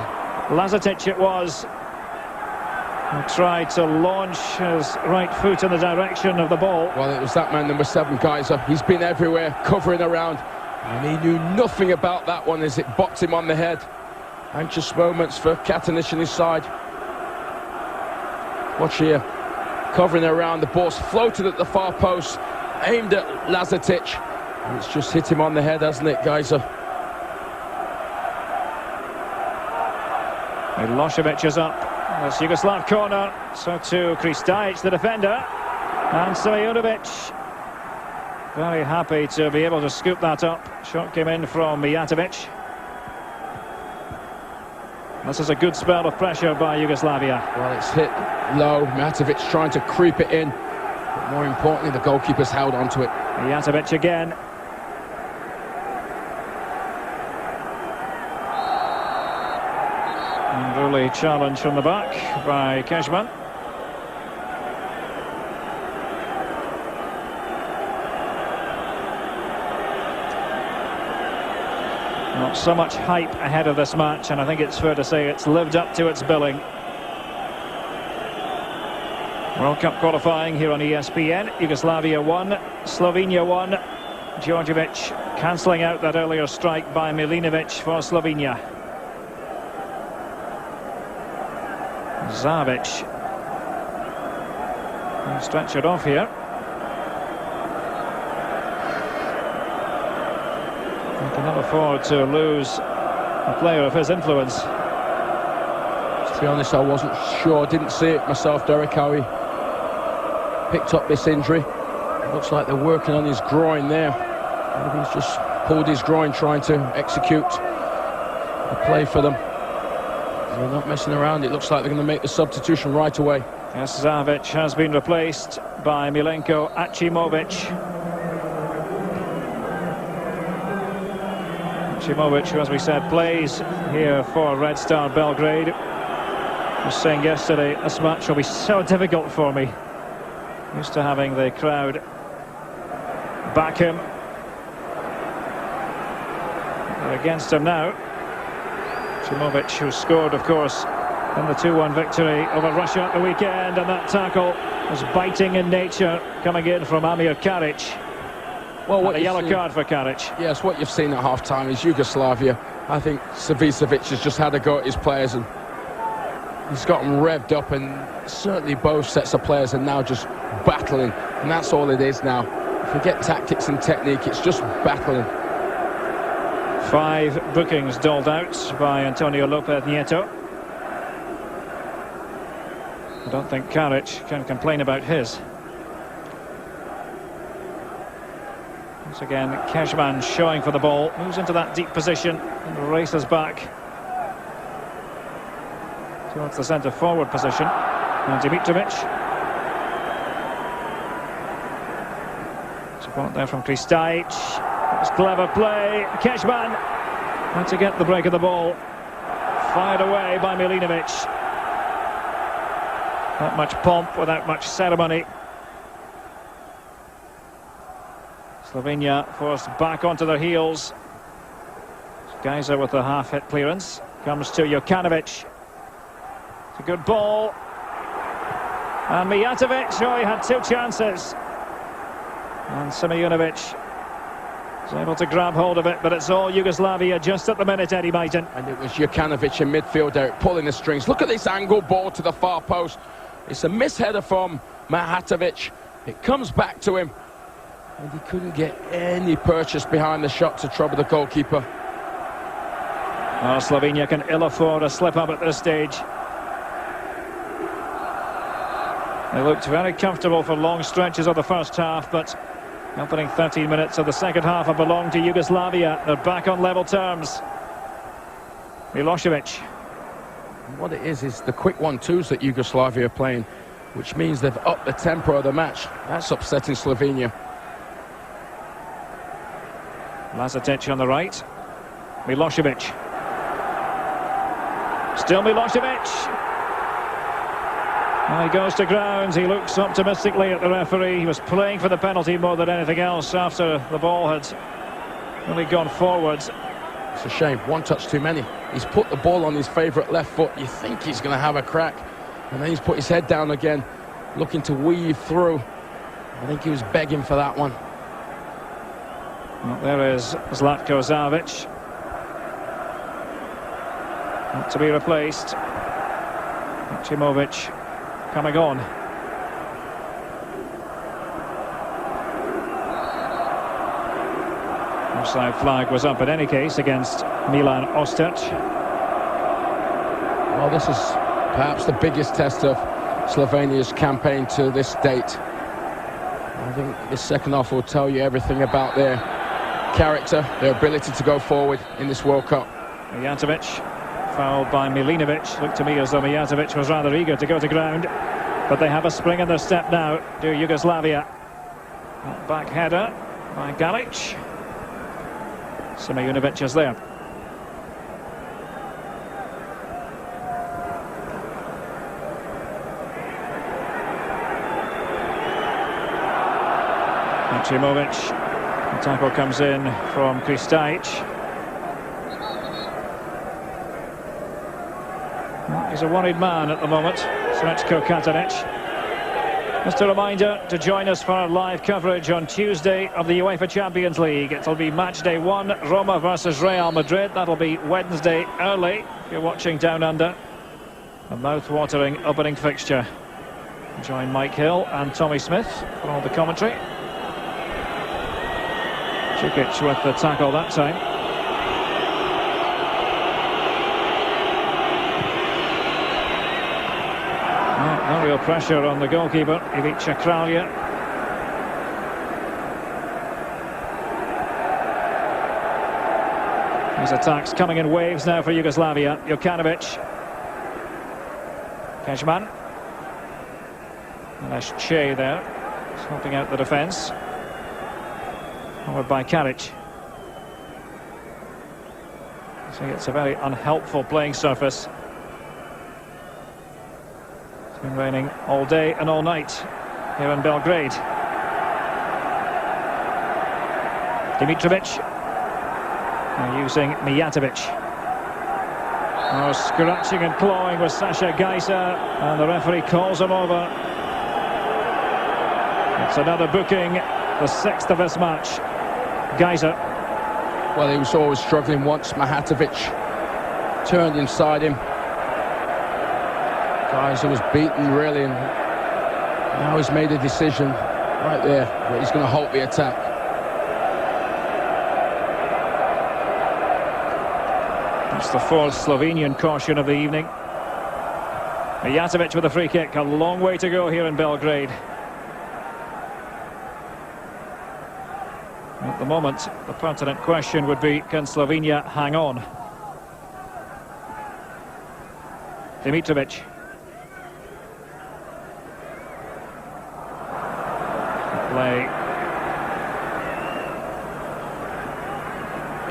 Lazetic it was. He tried to launch his right foot in the direction of the ball. Well, it was that man, number 7, Geyser. He's been everywhere, covering around. And he knew nothing about that one as it bopped him on the head. Anxious moments for Katanic and his side. Watch here, covering around, the ball's floated at the far post, aimed at Lazetic, and it's just hit him on the head, hasn't it, Geyser? Milosevic is up. That's Yugoslav corner. So too Kristajic, the defender, and Simeonovic. Very happy to be able to scoop that up. Shot came in from Mijatovic. This is a good spell of pressure by Yugoslavia. Well, it's hit low. Mijatovic trying to creep it in. But more importantly, the goalkeeper's held onto it. Mijatovic again. And really challenged from the back by Kecman. Not so much hype ahead of this match, and I think it's fair to say it's lived up to its billing. World Cup qualifying here on ESPN. Yugoslavia 1, Slovenia 1. Djordjevic cancelling out that earlier strike by Milinovic for Slovenia. Zavic. He'll stretch it off here. He cannot afford to lose a player of his influence. To be honest, I wasn't sure, didn't see it myself, Derek, how he picked up this injury. It looks like they're working on his groin there. Maybe he's just pulled his groin trying to execute a play for them. They're not messing around. It looks like they're going to make the substitution right away. Yes, Zavic has been replaced by Milenko Achimovic. Achimovic, who, as we said, plays here for Red Star Belgrade. I was saying yesterday, this match will be so difficult for me. Used to having the crowd back him. They're against him now. Achimovic, who scored, of course, in the 2-1 victory over Russia at the weekend, and that tackle was biting in nature, coming in from Amir Karic. Well, what a yellow card for Karic. Yes, what you've seen at half-time is Yugoslavia. I think Savicevic has just had a go at his players, and he's got them revved up, and certainly both sets of players are now just battling, and that's all it is now. Forget tactics and technique, it's just battling. 5 bookings doled out by Antonio Lopez Nieto. I don't think Karic can complain about his. Once again, Keshman showing for the ball, moves into that deep position and races back towards the centre forward position. And Dimitrovic. Support there from Kristajic. It's clever play. Keshman had to get the break of the ball. Fired away by Milinovic. Not much pomp without much ceremony. Slovenia forced back onto their heels. Geiser with the half-hit clearance. Comes to Jokanovic. It's a good ball. And Mijatovic, oh, he had 2 chances. And Simeonovic is able to grab hold of it, but it's all Yugoslavia just at the minute, Eddie Maiton. And it was Jokanovic in midfield there, pulling the strings. Look at this angle ball to the far post. It's a misheader from Mijatovic. It comes back to him. And he couldn't get any purchase behind the shot to trouble the goalkeeper. Oh, Slovenia can ill afford a slip-up at this stage. They looked very comfortable for long stretches of the first half, but opening 13 minutes of the second half have belonged to Yugoslavia. They're back on level terms. Milosevic. What it is the quick 1-2s that Yugoslavia are playing, which means they've upped the tempo of the match. That's upsetting Slovenia. Lazatic on the right. Milosevic. Still Milosevic. He goes to ground. He looks optimistically at the referee. He was playing for the penalty more than anything else after the ball had really gone forwards. It's a shame. 1 touch too many. He's put the ball on his favourite left foot. You think he's going to have a crack. And then he's put his head down again, looking to weave through. I think he was begging for that one. Well, there is Zlatko Zavic. Not to be replaced. Achimovic coming on. Offside flag was up in any case against Milan Ostic. Well, this is perhaps the biggest test of Slovenia's campaign to this date. I think this second half will tell you everything about their character, their ability to go forward in this World Cup. Mijatovic, fouled by Milinovic. Looked to me as though Mijatovic was rather eager to go to ground, but they have a spring in their step now, do Yugoslavia. That back header by Galic. Simeonovic is there. Achimovic. The tackle comes in from Kristajic. Well, he's a worried man at the moment, Srećko Katanić. Just a reminder to join us for our live coverage on Tuesday of the UEFA Champions League. It'll be match day 1, Roma versus Real Madrid. That'll be Wednesday early, if you're watching down under. A mouth-watering opening fixture. Join Mike Hill and Tommy Smith for all the commentary. Čukić with the tackle that time. No real pressure on the goalkeeper, Ivica Kralja. These attacks coming in waves now for Yugoslavia. Jokanovic. Kejman. Che there, helping out the defence. Followed by Karic. So it's a very unhelpful playing surface. It's been raining all day and all night here in Belgrade. Dimitrovic. Now using Mijatovic. Oh, scratching and clawing with Sasha Geiser, and the referee calls him over. It's another booking, the 6th of this match. Geiser. Well, he was always struggling once Mijatovic turned inside him. Geiser was beaten, really, and now he's made a decision right there that he's going to halt the attack. That's the 4th Slovenian caution of the evening. Mijatovic with a free kick. A long way to go here in Belgrade. At the moment, the pertinent question would be, can Slovenia hang on? Dimitrovic. Play.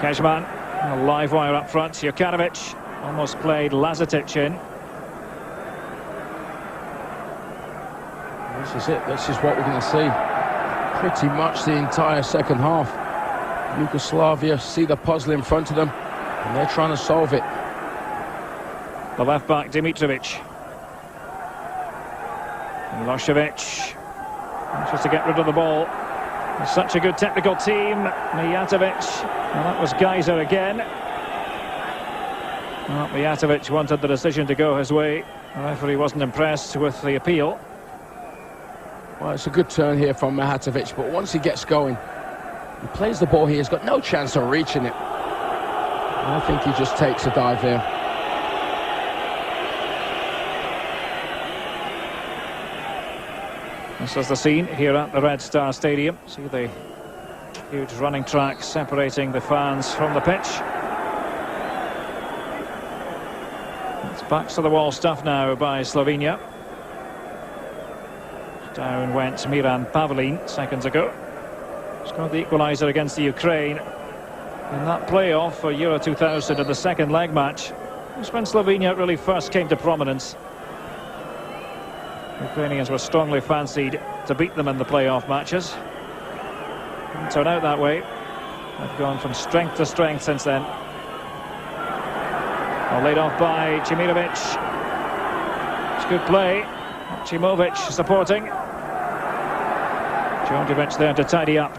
Kejman, a live wire up front. Jokanovic almost played Lazetic in. This is it. This is what we're going to see. Pretty much the entire second half. Yugoslavia see the puzzle in front of them, and they're trying to solve it. The left back, Dimitrovic. Milosevic. Anxious to get rid of the ball. It's such a good technical team. Mijatovic. And that was Geiser again. Well, Mijatovic wanted the decision to go his way. The referee wasn't impressed with the appeal. Well, it's a good turn here from Mijatovic, but once he gets going, he plays the ball here. He's got no chance of reaching it. I think he just takes a dive there. This is the scene here at the Red Star Stadium. See the huge running track separating the fans from the pitch. It's backs to the wall stuff now by Slovenia. Down went Miran Pavlin seconds ago. Scored the equaliser against the Ukraine in that playoff for Euro 2000 in the second leg match. That's when Slovenia really first came to prominence. Ukrainians were strongly fancied to beat them in the playoff matches. Didn't turn out that way. They've gone from strength to strength since then. Well, laid off by Dimitrovic. It's good play. Cimovic supporting. Djordjevic there to tidy up.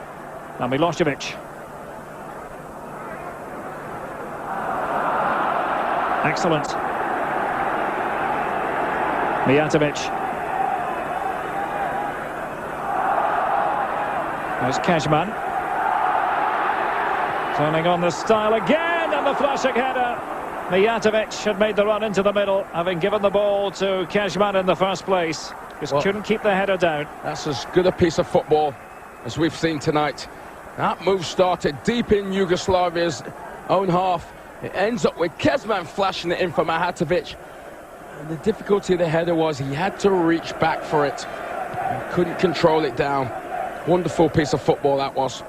Now Milosevic. Excellent. Mijatovic. There's Kejman. Turning on the style again, and the flashing header. Mijatovic had made the run into the middle, having given the ball to Kejman in the first place. Just couldn't keep the header down. That's as good a piece of football as we've seen tonight. That move started deep in Yugoslavia's own half. It ends up with Kejman flashing it in for Mijatovic. And the difficulty of the header was he had to reach back for it. He couldn't control it down. Wonderful piece of football that was.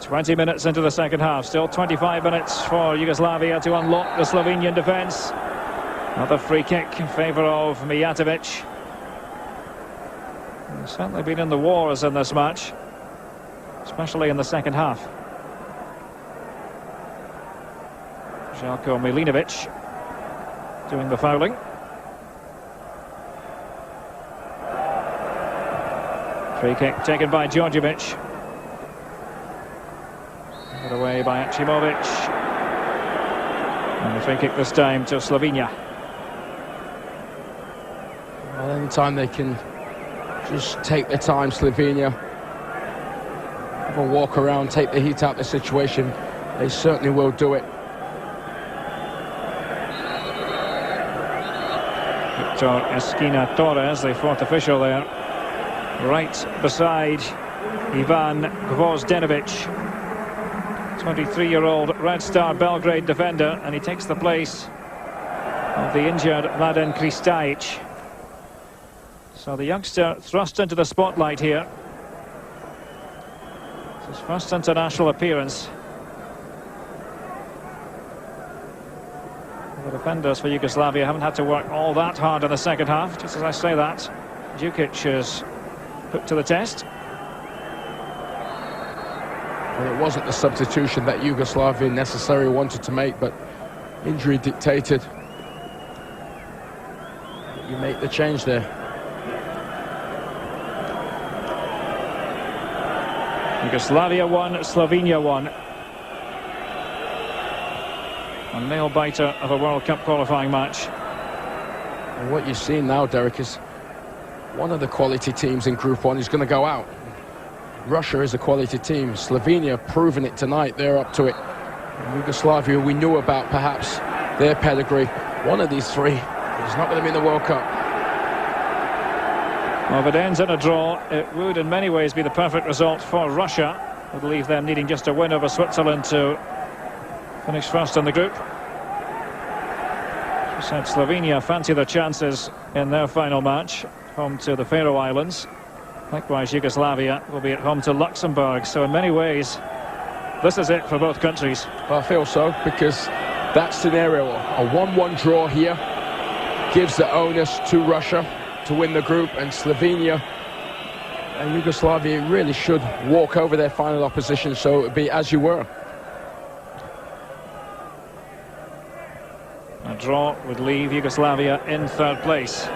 20 minutes into the second half. Still 25 minutes for Yugoslavia to unlock the Slovenian defence. Another free kick in favour of Mijatovic. He's certainly been in the wars in this match, especially in the second half. Željko Milinovic doing the fouling. Free kick taken by Djordjevic. Put away by Achimovic. And the free kick this time to Slovenia. Well, anytime they can just take their time, Slovenia, have a walk around, take the heat out of the situation, they certainly will do it. Victor Esquina Torres, the fourth official there, right beside Ivan Gvozdenovic, 23-year-old Red Star Belgrade defender, and he takes the place of the injured Mladen Kristajic. So the youngster thrust into the spotlight here. It's his first international appearance. The defenders for Yugoslavia haven't had to work all that hard in the second half. Just as I say that, Djukic is put to the test. Well, it wasn't the substitution that Yugoslavia necessarily wanted to make, but injury dictated. You make the change there. Yugoslavia won, Slovenia won. A nail-biter of a World Cup qualifying match. And what you're seeing now, Derek, is one of the quality teams in Group 1 is going to go out. Russia is a quality team. Slovenia proving it tonight. They're up to it. And Yugoslavia, we knew about perhaps their pedigree. One of these three is not going to be in the World Cup. Well, if it ends in a draw, it would in many ways be the perfect result for Russia. It would leave them needing just a win over Switzerland to finish first in the group. As I said, Slovenia fancy their chances in their final match, home to the Faroe Islands. Likewise, Yugoslavia will be at home to Luxembourg. So in many ways, this is it for both countries. Well, I feel so, because that scenario, a 1-1 draw here, gives the onus to Russia to win the group, and Slovenia and Yugoslavia really should walk over their final opposition, so it would be as you were. A draw would leave Yugoslavia in third place.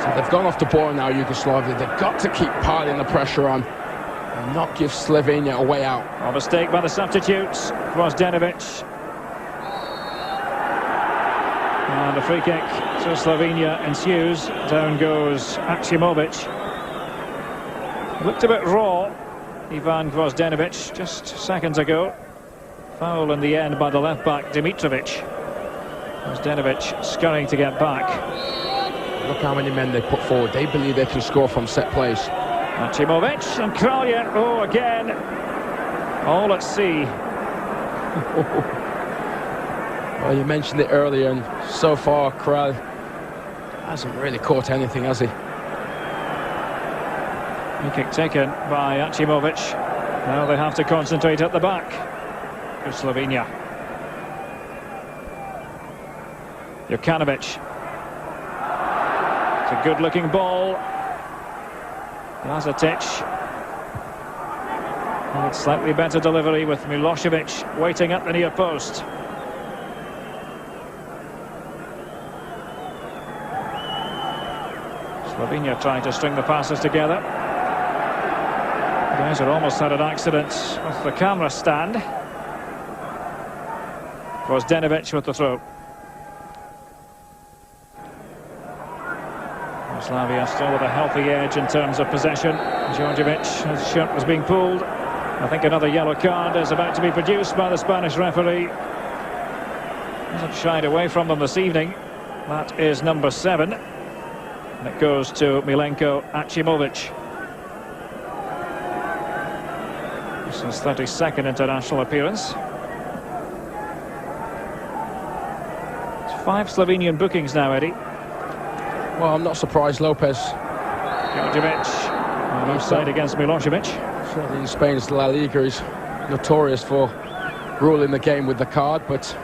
So they've gone off the ball now, Yugoslavia. They've got to keep piling the pressure on and not give Slovenia a way out. A mistake by the substitutes. Gvozdenovic. And a free kick to Slovenia ensues. Down goes Achimovic. Looked a bit raw, Ivan Gvozdenovic, just seconds ago. Foul in the end by the left-back, Dimitrovic. Gvozdenovic scurrying to get back. Look how many men they put forward. They believe they can score from set plays. Achimovic and Kralj. Oh, again. All at sea. Well, you mentioned it earlier, and so far, Kralj hasn't really caught anything, has he? Free kick taken by Achimovic. Now they have to concentrate at the back for Slovenia. Jokanovic. It's a good-looking ball. Lazatic. And it's slightly better delivery with Milosevic waiting at the near post. Slovenia trying to string the passes together. Guys had almost had an accident with the camera stand. Gvozdenovic with the throw. Yugoslavia still with a healthy edge in terms of possession. Djordjevic, his shirt was being pulled. I think another yellow card is about to be produced by the Spanish referee. Hasn't shied away from them this evening. That is number 7. And it goes to Milenko Achimovic. This is his 32nd international appearance. It's 5 Slovenian bookings now, Eddie. Well, I'm not surprised. Lopez. Djordjevic on offside against Milosevic. Certainly in Spain's La Liga is notorious for ruling the game with the card, but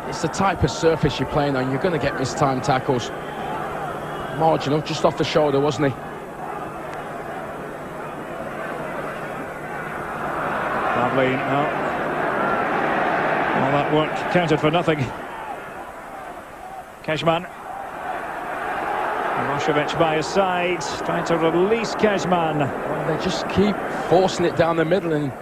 it's the type of surface you're playing on. You're going to get mistimed tackles. Marginal, just off the shoulder, wasn't he? Lovely. No. All that work counted for nothing. Kejman. Milosevic by his side, trying to release Kejman. Well, they just keep forcing it down the middle, and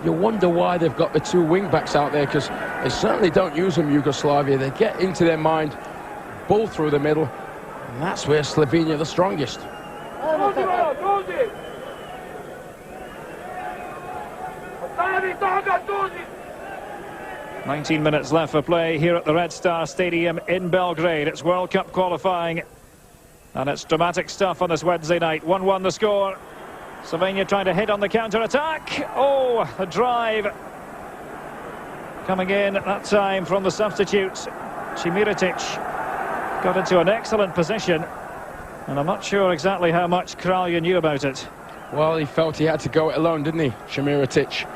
you wonder why they've got the two wing-backs out there, because they certainly don't use them, Yugoslavia. They get into their mind, ball through the middle, and that's where Slovenia are the strongest. 19 minutes left for play here at the Red Star Stadium in Belgrade. It's World Cup qualifying, and it's dramatic stuff on this Wednesday night. 1-1 the score. Slovenia trying to hit on the counter-attack. Oh, a drive coming in at that time from the substitute. Chimiratic got into an excellent position, and I'm not sure exactly how much Kralja knew about it. Well, he felt he had to go it alone, didn't he, Chimiratic?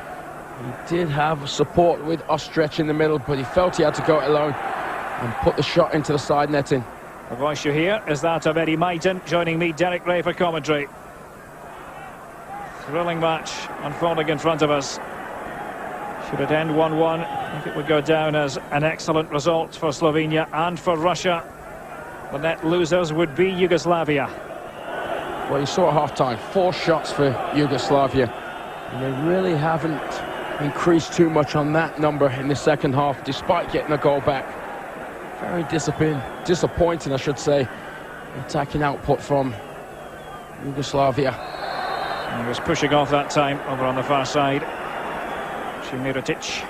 He did have support with Ostrec in the middle, but he felt he had to go it alone and put the shot into the side netting. The voice you hear is that of Eddie Maiton, joining me, Derek Ray, for commentary. Thrilling match unfolding in front of us. Should it end 1-1, I think it would go down as an excellent result for Slovenia and for Russia. The net losers would be Yugoslavia. Well, you saw at half-time, 4 shots for Yugoslavia, and they really haven't increased too much on that number in the second half, despite getting a goal back. Very disappointing, I should say, attacking output from Yugoslavia. He was pushing off that time over on the far side. Chimiratic.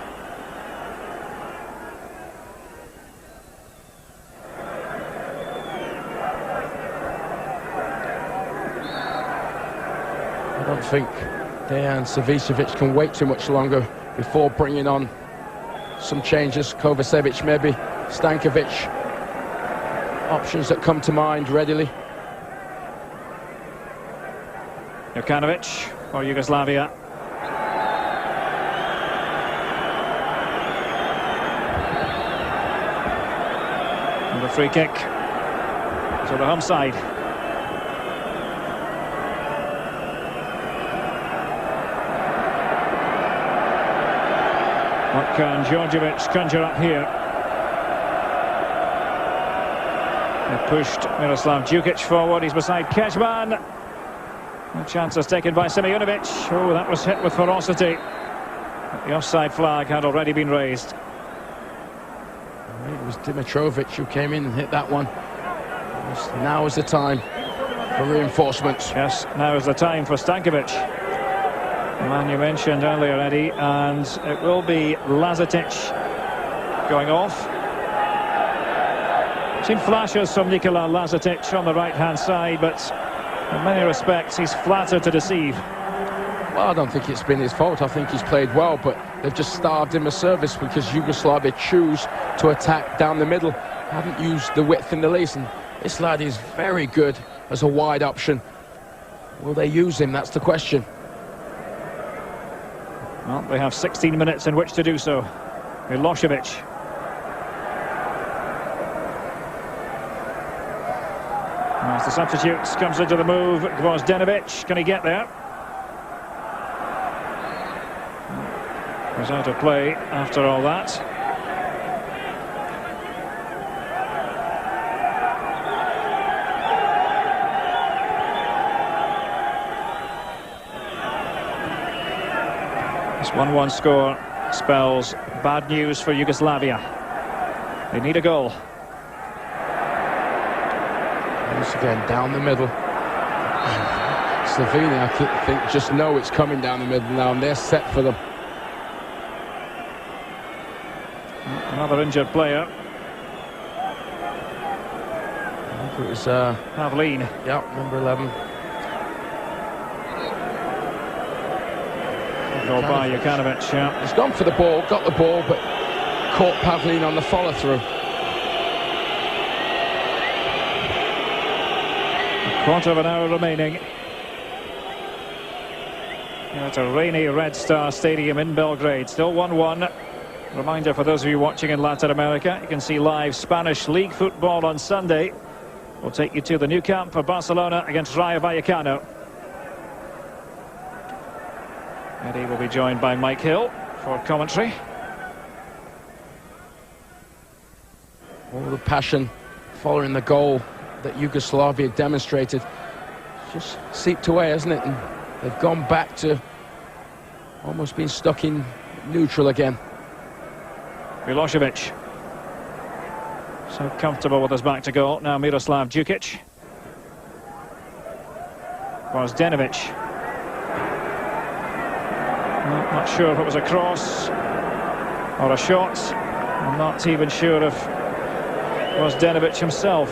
I don't think Dejan Savicevic can wait too much longer before bringing on some changes. Kovacevic maybe, Stankovic. Options that come to mind readily. Jokanovic for Yugoslavia. And the free kick to the home side. What can Djordjevic conjure up here? They pushed Miroslav Djukic forward. He's beside Kejman. No chances taken by Simeonovic. Oh, that was hit with ferocity. But the offside flag had already been raised. It was Dimitrovic who came in and hit that one. Now is the time for reinforcements. Yes, now is the time for Stankovic. The man you mentioned earlier, Eddie, and it will be Lazetic going off. Seen flashes from Nikola Lazetic on the right-hand side, but in many respects he's flattered to deceive. Well, I don't think it's been his fault. I think he's played well, but they've just starved him of service because Yugoslavia choose to attack down the middle. Haven't used the width in the least, and this lad is very good as a wide option. Will they use him? That's the question. Well, they have 16 minutes in which to do so. Milosevic. As the substitutes comes into the move, Gvozdenovic, can he get there? Was out of play after all that. This 1-1 score spells bad news for Yugoslavia. They need a goal. Once again, down the middle. Slovenia, I think, just know it's coming down the middle now, and they're set for them. Another injured player. I think it was Pavlin. Yeah, number 11. Goal by Jokanovic, yeah. He's gone for the ball, got the ball, but caught Pavlin on the follow-through. Quarter of an hour remaining. It's a rainy Red Star Stadium in Belgrade. Still 1-1. Reminder for those of you watching in Latin America, you can see live Spanish League football on Sunday. We'll take you to the new camp for Barcelona against Rayo Vallecano. Eddie will be joined by Mike Hill for commentary. all the passion following the goal that Yugoslavia demonstrated just seeped away, hasn't it? And they've gone back to almost being stuck in neutral again. Milosevic. So comfortable with his back to goal. Now Miroslav Djukic. Gvozdenovic. Not sure if it was a cross or a shot. I'm not even sure if Gvozdenovic himself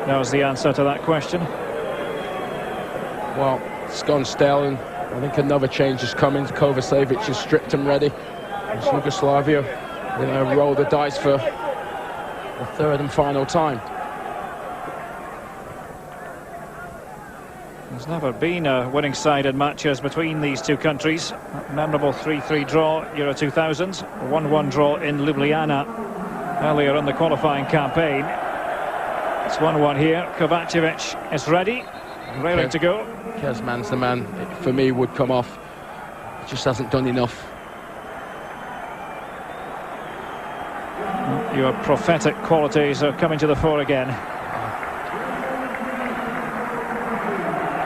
knows the answer to that question. Well, it's gone stale, and I think another change is coming. Kovacevic is stripped and ready. It's Yugoslavia going to roll the dice for the third and final time. There's never been a winning side in matches between these two countries. That memorable 3-3 draw, Euro 2000, 1-1 draw in Ljubljana earlier in the qualifying campaign. It's 1-1 here. Kovacevic is ready, raring to go. Kezman's the man, for me, would come off. He just hasn't done enough. Your prophetic qualities are coming to the fore again.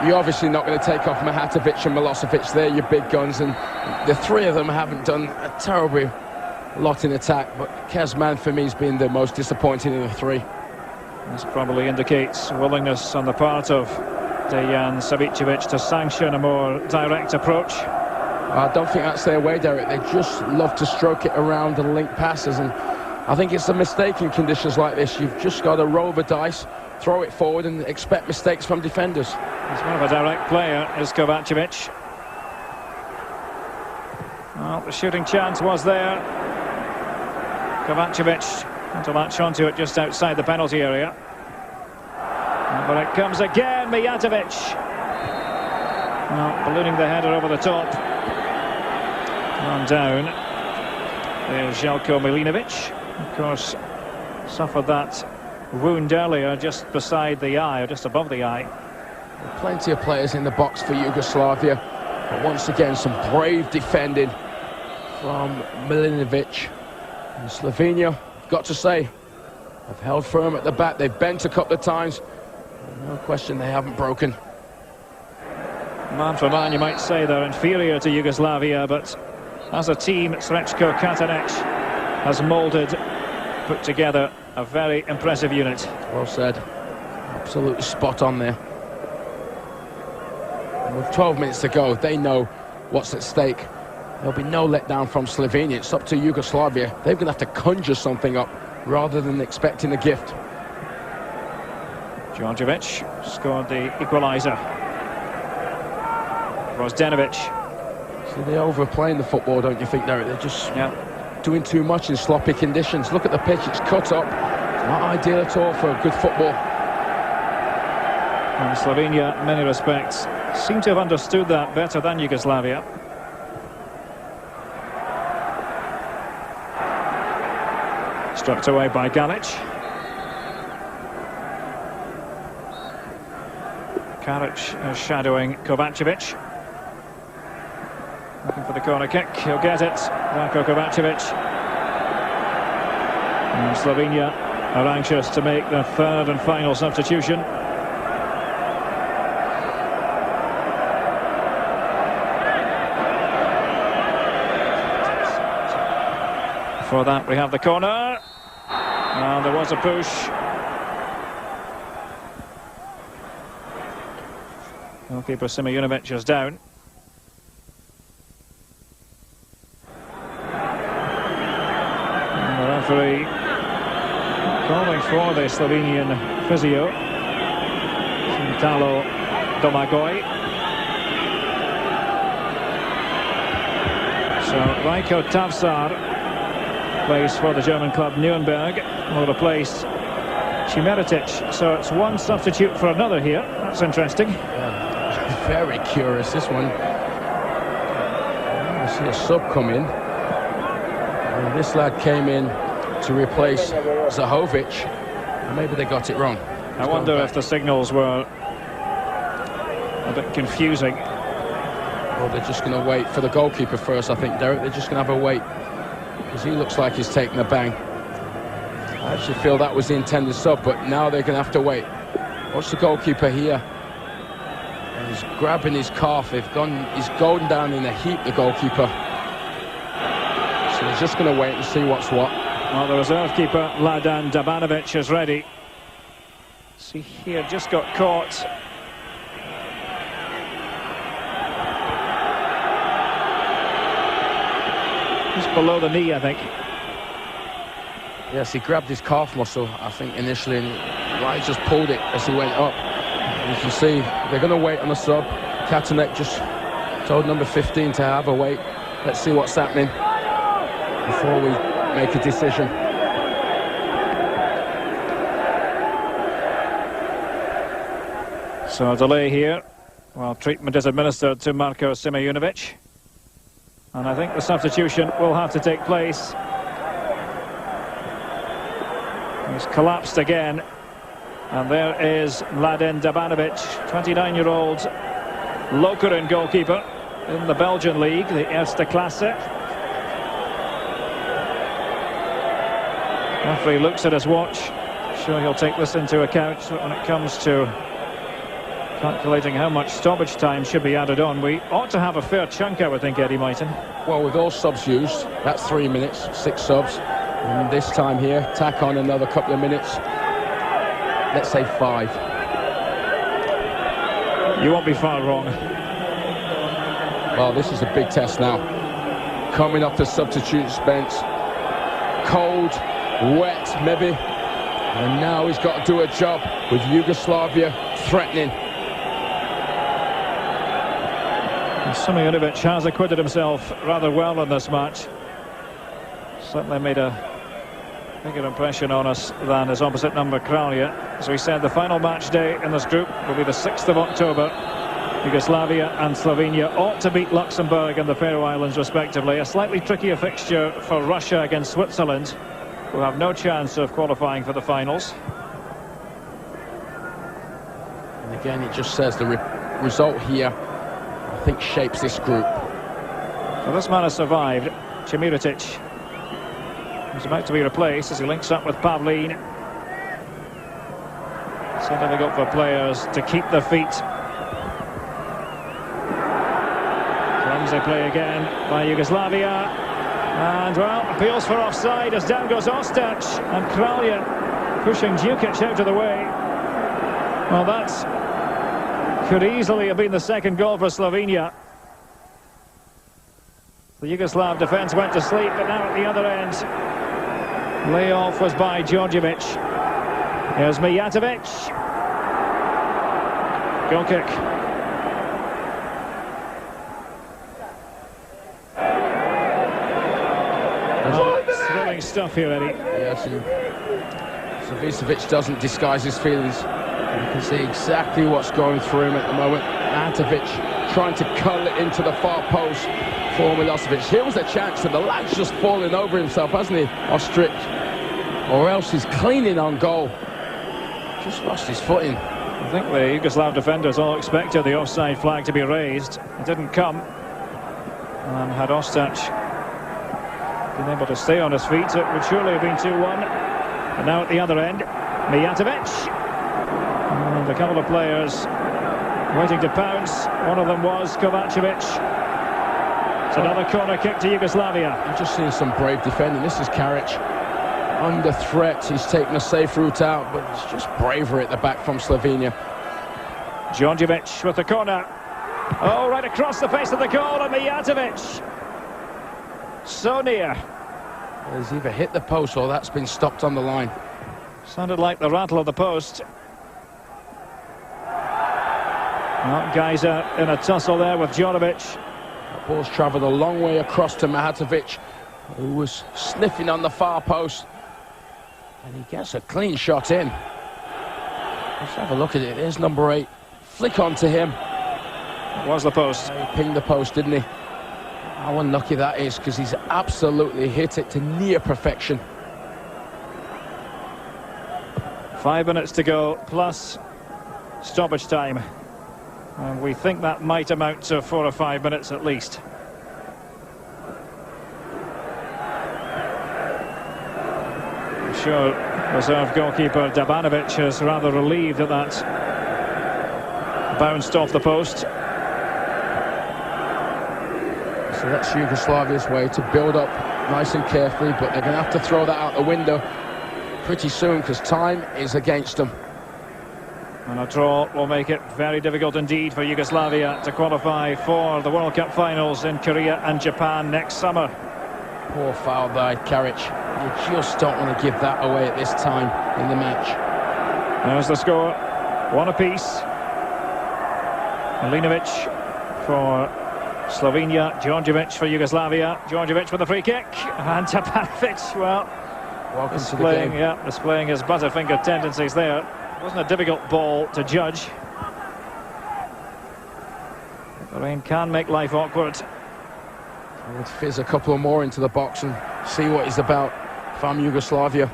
You're obviously not going to take off Mahatovic and Milosevic. They're your big guns, and the three of them haven't done a terribly lot in attack, but Kezman for me has been the most disappointing of the three. This probably indicates willingness on the part of Dejan Savicevic to sanction a more direct approach. I don't think that's their way, Derek. They just love to stroke it around and link passes, and I think it's a mistake in conditions like this. You've just got to roll the dice, throw it forward, and expect mistakes from defenders. He's one of a direct player, is Kovacevic. Well, the shooting chance was there. Kovacevic had to latch onto it just outside the penalty area. But it comes again, Mijatovic. Well, ballooning the header over the top. On down. There's Željko Milinovic. Of course, suffered that wound earlier just beside the eye, or just above the eye. Plenty of players in the box for Yugoslavia, but once again some brave defending from Milinovic. And Slovenia, I've got to say, have held firm at the back. They've bent a couple of times. No question they haven't broken. Man for man, you might say they're inferior to Yugoslavia, but as a team, Srećko Katanec has moulded, put together a very impressive unit. Well said. Absolutely spot on there. And with 12 minutes to go, they know what's at stake. There'll be no letdown from Slovenia. It's up to Yugoslavia. They're going to have to conjure something up rather than expecting a gift. Djordjevic scored the equaliser. Gvozdenovic. So they're overplaying the football, don't you think, Derek? They're just doing too much in sloppy conditions. Look at the pitch, it's cut up. It's not ideal at all for good football. And Slovenia, in many respects, seem to have understood that better than Yugoslavia. Struck away by Galic. Karic shadowing Kovacevic. Looking for the corner kick, he'll get it. Darko Kovacevic. And Slovenia are anxious to make their third and final substitution. For that we have the corner. And there was a push. Goalkeeper Simeonovic is down. And the referee calling for the Slovenian physio, Sintalo Domagoj. So Rajko Tavsar plays for the German club Nuremberg, will replace Cimeritic. So it's one substitute for another here. That's interesting. Yeah, very curious, this one. I see a sub come in. And this lad came in to replace Zahovic. And maybe they got it wrong. I wonder if the signals were a bit confusing. Well, they're just going to wait for the goalkeeper first, I think, Derek. They're just going to have a wait, because he looks like he's taking a bang. I actually feel that was the intended sub, but now they're going to have to wait. Watch the goalkeeper here. And he's grabbing his calf. He's going down in a heap, the goalkeeper. So he's just going to wait and see what's what. Well, the reserve keeper, Mladen Dabanovic, is ready. See here, just got caught. Just below the knee, I think. Yes, he grabbed his calf muscle, I think, initially, and right, just pulled it as he went up. And you can see they're going to wait on the sub. Katanek just told number 15 to have a wait. Let's see what's happening before we make a decision. So a delay here while treatment is administered to Marko Simejunovic. And I think the substitution will have to take place. He's collapsed again. And there is Mladen Dabanovic, 29-year-old Lokeren goalkeeper in the Belgian league, the Eerste Klasse. Referee looks at his watch. Sure, he'll take this into account when it comes to calculating how much stoppage time should be added on. We ought to have a fair chunk, I would think, Eddie Mighton. Well, with all subs used, that's 3 minutes, 6 subs. And this time here, tack on another couple of minutes. Let's say 5. You won't be far wrong. Well, this is a big test now. Coming off the substitutes bench. Cold, wet, maybe. And now he's got to do a job with Yugoslavia threatening. Simejunovic has acquitted himself rather well in this match. Certainly made a bigger impression on us than his opposite number, Kralje. As we said, the final match day in this group will be the 6th of October. Yugoslavia and Slovenia ought to beat Luxembourg and the Faroe Islands respectively. A slightly trickier fixture for Russia against Switzerland, who have no chance of qualifying for the finals. And again, it just says the result here, I think, shapes this group. Well, this man has survived. Chimirutic. He's about to be replaced as he links up with Pavlin. So difficult for players to keep their feet. Clumsy play again by Yugoslavia. And, well, appeals for offside as down goes Ostac. And Kralje pushing Djukic out of the way. Well, that's could easily have been the second goal for Slovenia. The Yugoslav defence went to sleep, but now at the other end, layoff was by Djordjevic. Here's Mijatovic. Goal kick. Oh, thrilling stuff here, Eddie. Yes, Savicevic doesn't disguise his feelings. You can see exactly what's going through him at the moment. Mijatovic trying to curl it into the far post for Milosevic. Here was a chance, and the lad's just falling over himself, hasn't he, Ostrich? Or else he's cleaning on goal. Just lost his footing. I think the Yugoslav defenders all expected the offside flag to be raised. It didn't come. And had Ostac been able to stay on his feet, it would surely have been 2-1. And now at the other end, Mijatovic. And a couple of players waiting to pounce. One of them was Kovacevic. It's another corner kick to Yugoslavia. I'm just seeing some brave defending. This is Karic. Under threat, he's taken a safe route out, but it's just bravery at the back from Slovenia. Djordjevic with the corner. Oh, right across the face of the goal, and Mijatovic. So near. He's either hit the post or that's been stopped on the line. Sounded like the rattle of the post. Well, Geyser in a tussle there with Djordjevic. The ball's travelled a long way across to Mijatovic, who was sniffing on the far post. And he gets a clean shot in. Let's have a look at it. There's number 8. Flick onto him. It was the post. He pinged the post, didn't he? How unlucky that is, because he's absolutely hit it to near perfection. 5 minutes to go, plus stoppage time. And we think that might amount to 4 or 5 minutes at least. sure reserve goalkeeper Dabanovic is rather relieved that that bounced off the post. So that's Yugoslavia's way to build up nice and carefully, but they're going to have to throw that out the window pretty soon because time is against them. And a draw will make it very difficult indeed for Yugoslavia to qualify for the World Cup finals in Korea and Japan next summer. Poor foul by Karic. You just don't want to give that away at this time in the match. There's the score, one apiece. Milinovic for Slovenia, Djordjevic for Yugoslavia. Djordjevic with a free kick, and Tapanovic, well, welcome to the game. Displaying his butterfinger tendencies there. Wasn't a difficult ball to judge. The rain can make life awkward. I would fizz a couple more into the box and see what he's about from Yugoslavia.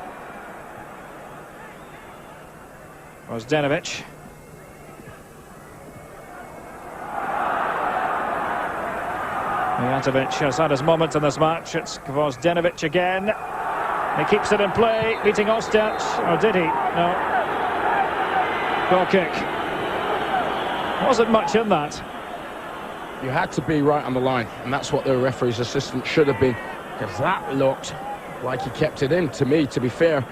Gvozdenovic. Mijatovic has had his moment in this match. It's Gvozdenovic again. He keeps it in play, beating Ostach. Or did he? No. Goal kick. Wasn't much in that. You had to be right on the line, and that's what the referee's assistant should have been, because that looked like he kept it in, to me, to be fair.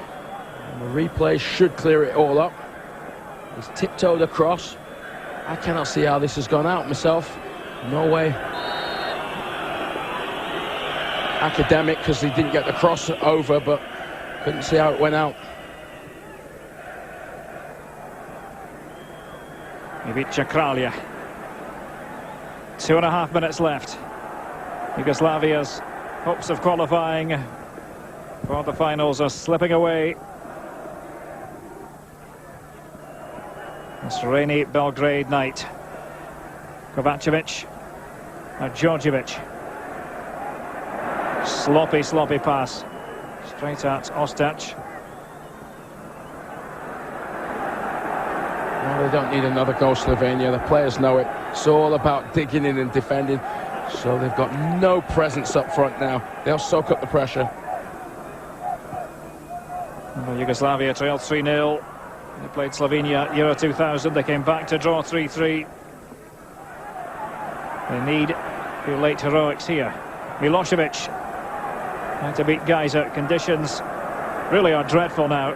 And the replay should clear it all up. He's tiptoed across. I cannot see how this has gone out myself. No way. Academic, because he didn't get the cross over, but couldn't see how it went out. Ivica Kralja. 2.5 minutes left. Yugoslavia's hopes of qualifying for the finals are slipping away. This rainy Belgrade night. Kovacevic. Now Djordjevic. Sloppy pass. Straight at Ostach. No, they don't need another goal, Slovenia. The players know it. It's all about digging in and defending. So they've got no presence up front now. They'll soak up the pressure. Well, Yugoslavia trailed 3-0. They played Slovenia Euro 2000. They came back to draw 3-3. They need a few late heroics here. Milosevic trying to beat Geyser. Conditions really are dreadful now.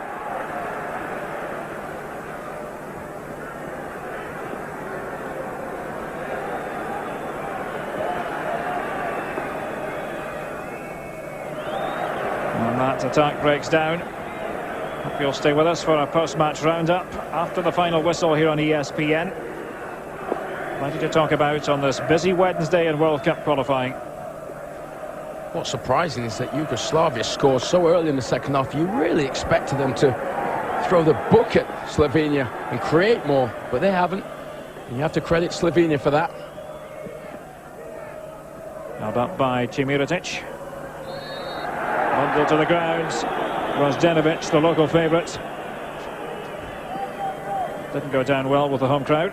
And that attack breaks down. Hope you'll stay with us for our post-match roundup after the final whistle here on ESPN. Plenty to talk about on this busy Wednesday in World Cup qualifying. What's surprising is that Yugoslavia scored so early in the second half. You really expected them to throw the book at Slovenia and create more, but they haven't. And you have to credit Slovenia for that. Held up by Cimirotic. Bundled to the ground. Gvozdenovic, the local favourite. Didn't go down well with the home crowd.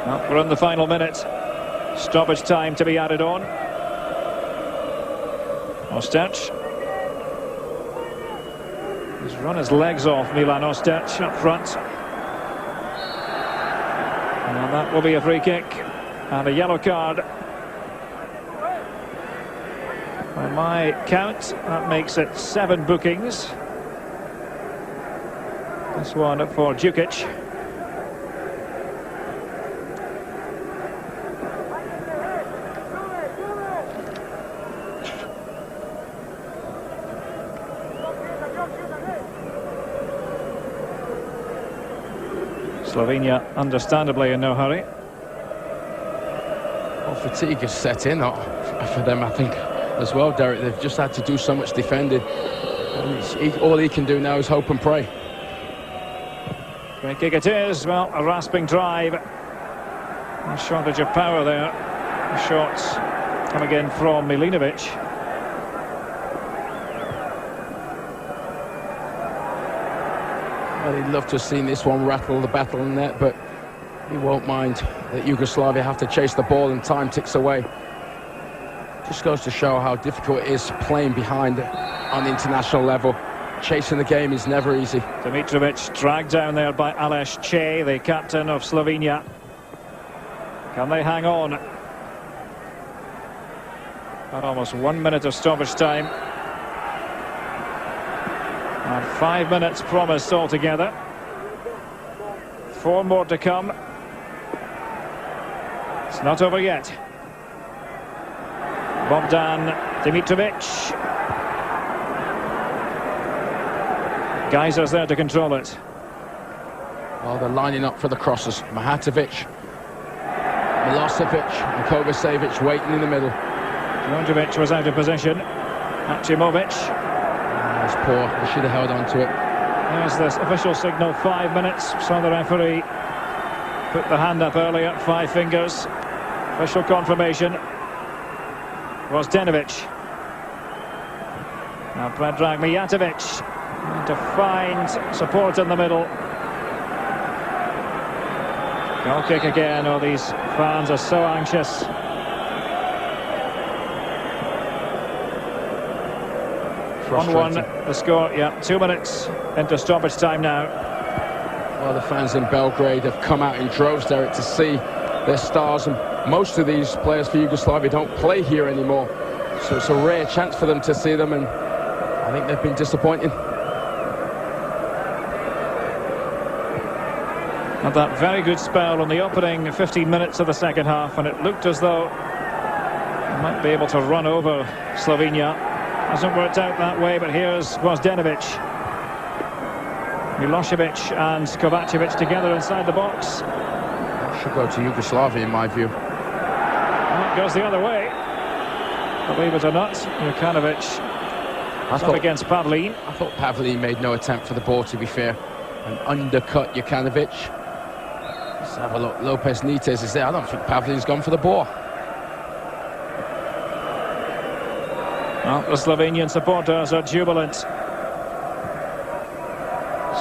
Well, we're in the final minute. Stoppage time to be added on. Ostach. He's run his legs off, Milan Ostach, up front. And that will be a free kick. And a yellow card. By my count, that makes it 7 bookings. This one for Djukic. Slovenia, understandably, in no hurry. Well, fatigue has set in for them, I think, as well, Derek. They've just had to do so much defending. And all he can do now is hope and pray. Great kick it is. Well, a rasping drive. A shortage of power there. The shots coming in from Milinovic. Well, he'd love to have seen this one rattle the battle net, but He won't mind that Yugoslavia have to chase the ball and time ticks away. Just goes to show how difficult it is playing behind on the international level. Chasing the game is never easy. Dimitrovic dragged down there by Aleš Che, the captain of Slovenia. Can they hang on? At almost 1 minute of stoppage time. And 5 minutes promised altogether. 4 more to come. It's not over yet. Bogdan Dimitrovic. Geiser's there to control it. Well, they're lining up for the crosses. Mahatovic, Milosevic and Kovacevic waiting in the middle. Dimitrovic was out of position. Achimovic. That's poor. They should have held on to it. There's this official signal, 5 minutes. Saw the referee put the hand up earlier, 5 fingers. Official confirmation was Denovic. Now Predrag Mijatovic to find support in the middle. Goal kick again. Oh, these fans are so anxious. Frustrating. 1-1 the score. Yeah, 2 minutes into stoppage time now. Well, the fans in Belgrade have come out in droves, Derek, to see their stars, and most of these players for Yugoslavia don't play here anymore, so it's a rare chance for them to see them, and I think they've been disappointing. Had that very good spell in the opening 15 minutes of the second half, and it looked as though they might be able to run over Slovenia. Hasn't worked out that way, but here's Gvozdenovic. Milosevic and Kovacevic together inside the box. That should go to Yugoslavia, in my view. Well, it goes the other way. Believe it or not, Jukanovic up against Pavlin. I thought Pavlin made no attempt for the ball, to be fair, and undercut Jukanovic. Let's have a look. Lopez Nites is there. I don't think Pavlin's gone for the ball. Well, the Slovenian supporters are jubilant.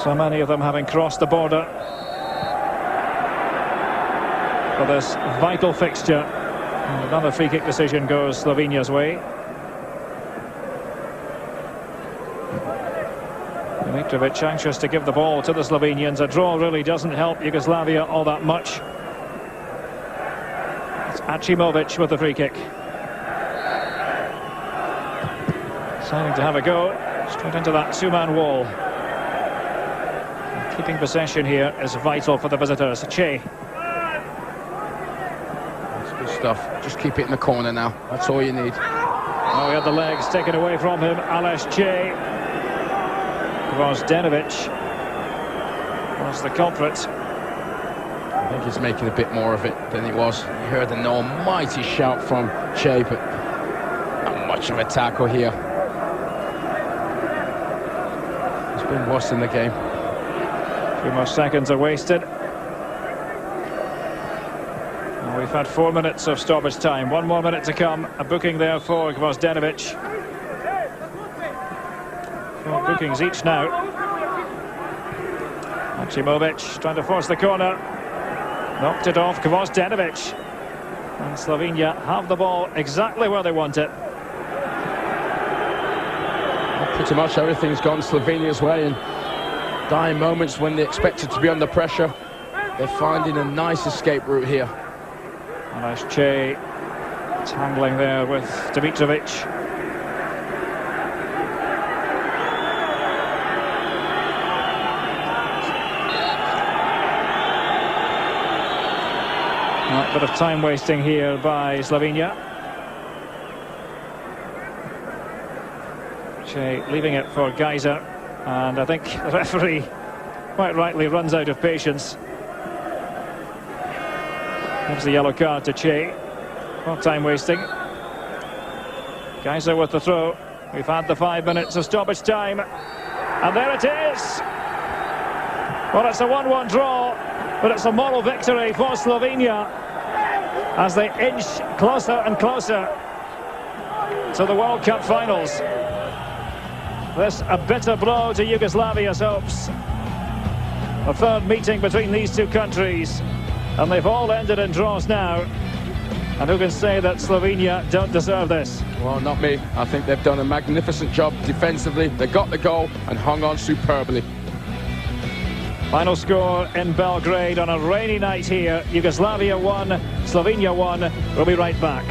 So many of them having crossed the border for this vital fixture. And another free kick decision goes Slovenia's way. Dimitrovic anxious to give the ball to the Slovenians. A draw really doesn't help Yugoslavia all that much. It's Achimovic with the free kick. Deciding to have a go straight into that two-man wall. And keeping possession here is vital for the visitors. Che. That's good stuff. Just keep it in the corner now. That's all you need. Oh, he had the legs taken away from him. Aleš Che. Gvozdenovic was the culprit. I think he's making a bit more of it than he was. You heard an almighty shout from Che, but not much of a tackle here. It's been worse in the game. A few more seconds are wasted. And we've had 4 minutes of stoppage time. 1 more minute to come. A booking there for Gvozdenovic. 4 bookings each now. Achimovic trying to force the corner. Knocked it off, Gvozdenovic. And Slovenia have the ball exactly where they want it. Pretty much everything's gone Slovenia's way, and dying moments when they expected to be under pressure, they're finding a nice escape route here. Aleš Che tangling there with Dimitrovic. A bit of time wasting here by Slovenia. Che leaving it for Geiser, and I think the referee quite rightly runs out of patience. Gives the yellow card to Che. More time wasting. Geiser with the throw. We've had the 5 minutes of stoppage time, and there it is. Well, it's a 1-1 draw, but it's a moral victory for Slovenia as they inch closer and closer to the World Cup finals. This a bitter blow to Yugoslavia's hopes. The third meeting between these two countries And they've all ended in draws now. And who can say that Slovenia don't deserve this? Well, not me. I think they've done a magnificent job defensively. They got the goal and hung on superbly. Final score in Belgrade on a rainy night here. Yugoslavia 1, Slovenia 1. We'll be right back.